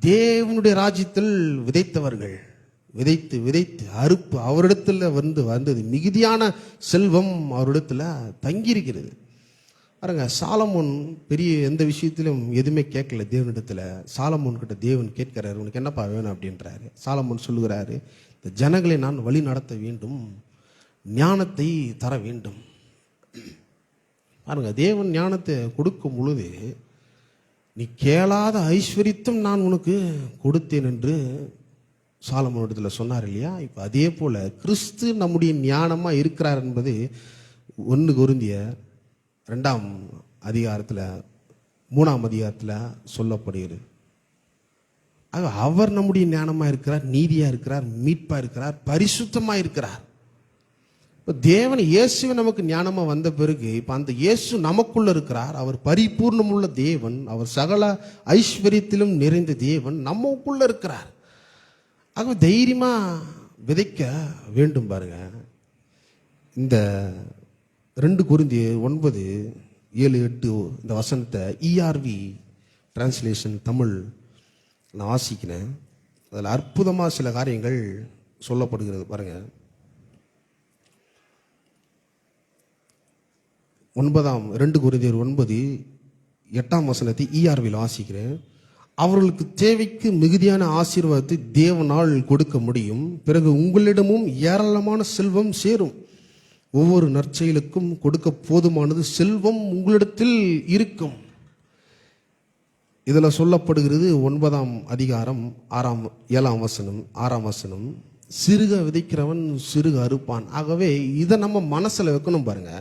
தேவனுடைய ராஜ்யத்தில் விதைத்தவர்கள். விதைத்து விதைத்து அறுப்பு அவரிடத்துல வந்தது. மிகுதியான செல்வம் அவரிடத்துல தங்கியிருக்கிறது. பாருங்க, சாலமோன் பெரிய எந்த விஷயத்திலும் எதுவுமே கேட்கல தேவனிடத்துல. சாலமோன் கிட்ட தேவன் கேட்கிறாரு, உனக்கு என்னப்பா வேணும் அப்படின்றாரு. சாலமோன் சொல்லுகிறாரு, இந்த ஜனங்களை நான் வழி நடத்த வேண்டும், ஞானத்தை தர வேண்டும். பாருங்க, தேவன் ஞானத்தை கொடுக்கும் பொழுது, நீ கேளாத ஐஸ்வர்யத்தும் நான் உனக்கு கொடுத்தேன் என்று சாலமோனிடத்துல சொன்னார் இல்லையா? இப்போ அதே போல கிறிஸ்து நம்முடைய ஞானமா இருக்கிறார் என்பது 1 கொரிந்தியர் 2:3 சொல்லப்படுகிறது. ஆக அவர் நம்முடைய ஞானமா இருக்கிறார், நீதியா இருக்கிறார், மீட்பா இருக்கிறார், பரிசுத்தமா இருக்கிறார். இப்போ தேவன் இயேசுவை நமக்கு ஞானமா வந்த பிறகு இப்போ அந்த இயேசு நமக்குள்ள இருக்கிறார். அவர் பரிபூர்ணமுள்ள தேவன், அவர் சகல ஐஸ்வர்யத்திலும் நிறைந்த தேவன் நமக்குள்ள இருக்கிறார். ஆக தைரியமா விதைக்க வேண்டும். பாருங்க, இந்த 2 கொரிந்தியர் 9:7-8 இந்த வசனத்தை ERV டிரான்ஸ்லேஷன் தமிழ் நான் வாசிக்கிறேன். அதில் அற்புதமாக சில காரியங்கள் சொல்லப்படுகிறது. பாருங்க, 2 கொரிந்தியர் 9:8 ERV வாசிக்கிறேன். அவர்களுக்கு தேவைக்கு மிகுதியான ஆசீர்வாதத்தை தேவனால் கொடுக்க முடியும். பிறகு உங்களிடமும் ஏராளமான செல்வம் சேரும். ஒவ்வொரு நற்செயலுக்கும் கொடுக்க போதுமானது செல்வம் உங்களிடத்தில் இருக்கும். இதில் சொல்லப்படுகிறது 9ஆம் அதிகாரம் 6ஆம் வசனம், சிறுக விதைக்கிறவன் சிறுக அறுப்பான். ஆகவே இதை நம்ம மனசுல வைக்கணும். பாருங்க,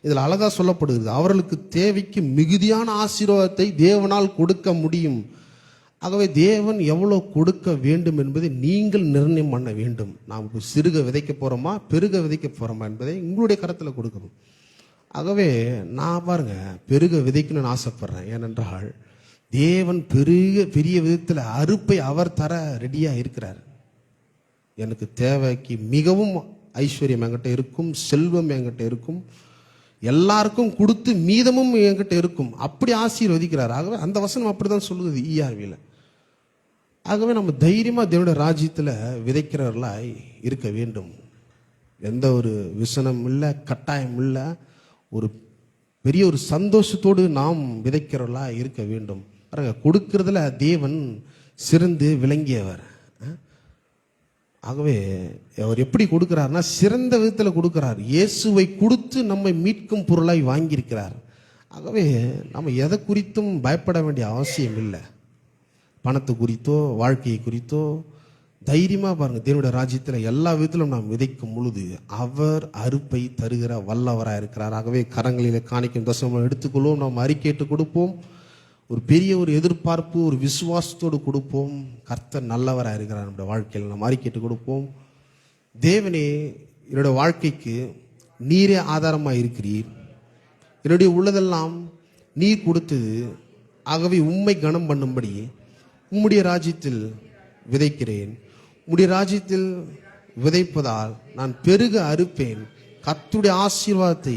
இதில் அழகா சொல்லப்படுகிறது, அவர்களுக்கு தேவைக்கு மிகுதியான ஆசீர்வாதத்தை தேவனால் கொடுக்க முடியும். ஆகவே தேவன் எவ்வளோ கொடுக்க வேண்டும் என்பதை நீங்கள் நிர்ணயம் பண்ண வேண்டும். நாம் சிறுக விதைக்க போகிறோமா பெருக விதைக்க போகிறோமா என்பதை உங்களுடைய கரத்தில் கொடுக்கணும். ஆகவே நான் பாருங்க பெருக விதைக்கணும்னு ஆசைப்படுறேன். ஏனென்றால் தேவன் பெரிய விதத்தில் அறுப்பை அவர் தர ரெடியாக இருக்கிறார். எனக்கு தேவைக்கு மிகவும் ஐஸ்வர்யம் என்கிட்ட இருக்கும், செல்வம் என்கிட்ட இருக்கும், எல்லாருக்கும் கொடுத்து மீதமும் என்கிட்ட இருக்கும். அப்படி ஆசீர்வதிக்கிறார். ஆகவே அந்த வசனம் அப்படிதான் சொல்லுது ERVல. ஆகவே நம்ம தைரியமா தேவனுடைய ராஜ்யத்தில் விதைக்கிறவர்களாய் இருக்க வேண்டும். எந்த ஒரு விசனம் இல்லை, கட்டாயம் இல்லை, ஒரு பெரிய ஒரு சந்தோஷத்தோடு நாம் விதைக்கிறவர்களாய் இருக்க வேண்டும். பாருங்க, கொடுக்கிறதுல தேவன் சிறந்து விளங்கியவர். ஆகவே அவர் எப்படி கொடுக்கிறார்னா சிறந்த விதத்தில் கொடுக்கிறார். இயேசுவை கொடுத்து நம்மை மீட்கும் பொருளாய் வாங்கியிருக்கிறார். ஆகவே நம்ம எதை குறித்தும் பயப்பட வேண்டிய அவசியம் இல்லை. பணத்தை குறித்தோ, வாழ்க்கையை குறித்தோ, தைரியமா பாருங்க, தேவனுடைய ராஜ்யத்தில் எல்லா விதத்திலும் நாம் விதைக்கும் பொழுது அவர் அறுப்பை தருகிற வல்லவராக இருக்கிறார். ஆகவே கரங்களிலே காணிக்கும் தசமம் எடுத்துக்கொள்வோம், நாம் அறிக்கையிட்டு கொடுப்போம். ஒரு பெரிய ஒரு எதிர்பார்ப்பு, ஒரு விசுவாசத்தோடு கொடுப்போம். கர்த்தர் நல்லவராக இருக்கிறார் நம்முடைய வாழ்க்கையில். நாம் அறிக்கையிட்டு கொடுப்போம். தேவனே, என்னுடைய வாழ்க்கைக்கு நீரே ஆதாரமாக இருக்கிறீர். என்னுடைய உள்ளதெல்லாம் நீர் கொடுத்தது. ஆகவே உம்மை கனம் பண்ணும்படி உம்முடைய ராஜ்யத்தில் விதைக்கிறேன். உம்முடைய ராஜ்யத்தில் விதைப்பதால் நான் பெருக அறுப்பேன். கர்த்தருடைய ஆசீர்வாதத்தை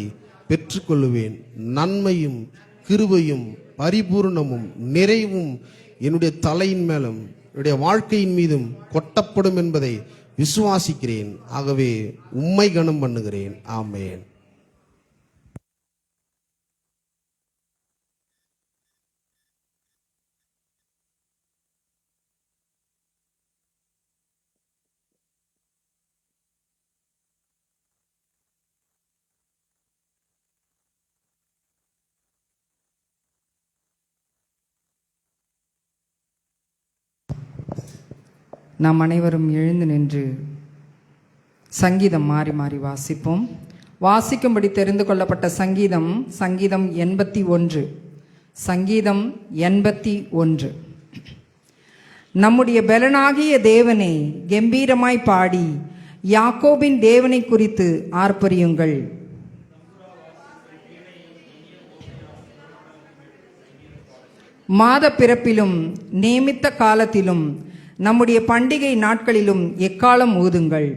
பெற்றுக்கொள்ளுவேன். நன்மையும் கிருபையும் பரிபூர்ணமும் நிறைவும் என்னுடைய தலையின் மேலும் என்னுடைய வாழ்க்கையின் மீதும் கொட்டப்படும் என்பதை விசுவாசிக்கிறேன். ஆகவே உம்மை கனம் பண்ணுகிறேன். ஆமென். நாம் அனைவரும் எழுந்து நின்று சங்கீதம் மாறி மாறி வாசிப்போம். வாசிக்கும்படி தெரிந்து கொள்ளப்பட்ட சங்கீதம் சங்கீதம் 81. சங்கீதம் 81. நம்முடைய பலனாகிய தேவனை கம்பீரமாய் பாடி யாக்கோபின் தேவனை குறித்து ஆர்ப்பரியுங்கள். மாத பிறப்பிலும் நியமித்த காலத்திலும் நம்முடைய பண்டிகை நாட்களிலும் எக்காலம் ஊதுங்கள்.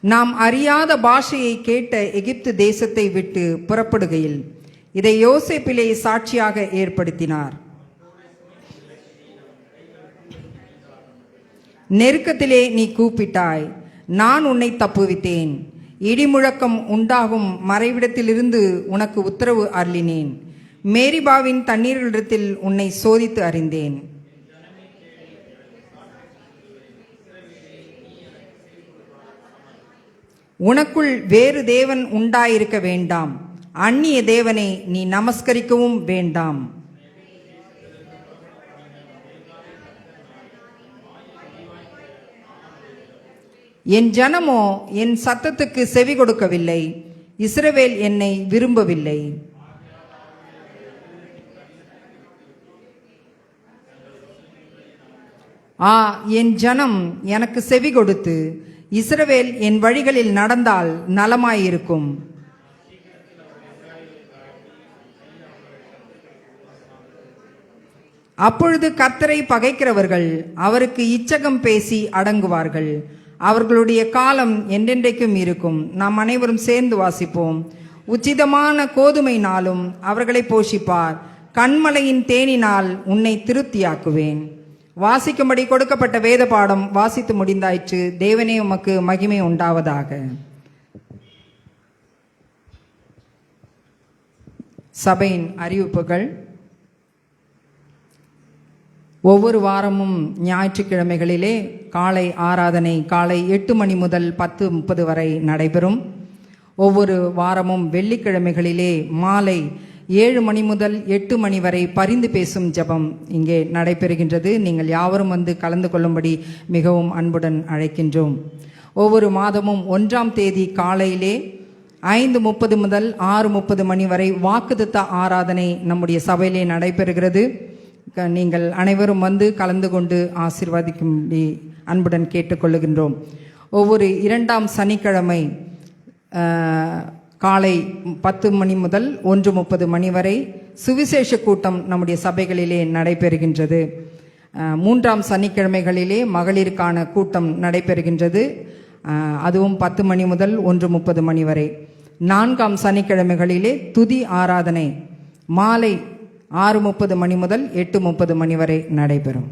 நாம் அறியாத பாஷையை கேட்ட எகிப்து தேசத்தை விட்டு புறப்படுகையில் இதை யோசேப்பிலே சாட்சியாக ஏற்படுத்தினார். நெருக்கத்திலே நீ கூப்பிட்டாய், நான் உன்னை தப்புவித்தேன். இடிமுழக்கம் உண்டாகும் மறைவிடத்திலிருந்து உனக்கு உத்தரவு அருளினேன். மேரிபாவின் தண்ணீர்களிடத்தில் உன்னை சோதித்து அறிந்தேன். உனக்குள் வேறு தேவன் உண்டாயிருக்க வேண்டாம். அந்நிய தேவனை நீ நமஸ்கரிக்கவும் வேண்டாம். என் ஜனமோ என் சத்தத்துக்கு செவி கொடுக்கவில்லை. இஸ்ரவேல் என்னை விரும்பவில்லை. என் ஜனம் எனக்கு செவி கொடுத்து இஸ்ரவேல் என் வழிகளில் நடந்தால் நலமாயிருக்கும். அப்பொழுது கர்த்தரை பகைக்கிறவர்கள் அவருக்கு இச்சகம் பேசி அடங்குவார்கள். அவர்களுடைய காலம் என்றென்றைக்கும் இருக்கும். நாம் அனைவரும் சேர்ந்து வாசிப்போம். உச்சிதமான கோதுமையினாலும் அவர்களை போஷிப்பார். கண்மலையின் தேனினால் உன்னை திருப்தியாக்குவேன். வாசிக்கும்படி கொடுக்கப்பட்ட வேத பாடம் வாசித்து முடிந்தாயிற்று. தேவனே உமக்கு மகிமை உண்டாவதாக. சபையின் அறிவிப்புகள். ஒவ்வொரு வாரமும் ஞாயிற்றுக்கிழமைகளிலே காலை ஆராதனை காலை 8 மணி முதல் 10:30 வரை நடைபெறும். ஒவ்வொரு வாரமும் வெள்ளிக்கிழமைகளிலே மாலை 7 மணி முதல் 8 மணி வரை பரிந்து பேசும் ஜெபம் இங்கே நடைபெறுகின்றது. நீங்கள் யாவரும் வந்து கலந்து கொள்ளும்படி மிகவும் அன்புடன் அழைக்கின்றோம். ஒவ்வொரு மாதமும் 1ஆம் தேதி காலையிலே 5:30 முதல் 6:30 மணி வரை வாக்குத்தத்த ஆராதனை நம்முடைய சபையிலே நடைபெறுகிறது. நீங்கள் அனைவரும் வந்து கலந்து கொண்டு ஆசீர்வதிக்கும்படி அன்புடன் கேட்டுக்கொள்ளுகின்றோம். ஒவ்வொரு 2ஆம் சனிக்கிழமை காலை 10 மணி முதல் 1:30 மணி வரை சுவிசேஷ கூட்டம் நம்முடைய சபைகளிலே நடைபெறுகின்றது. 3ஆம் சனிக்கிழமைகளிலே மகளிருக்கான கூட்டம் நடைபெறுகின்றது. அதுவும் 10 மணி முதல் 1:30 மணி வரை. 4ஆம் சனிக்கிழமைகளிலே துதி ஆராதனை மாலை 6:30 மணி முதல் 8:30 மணி வரை நடைபெறும்.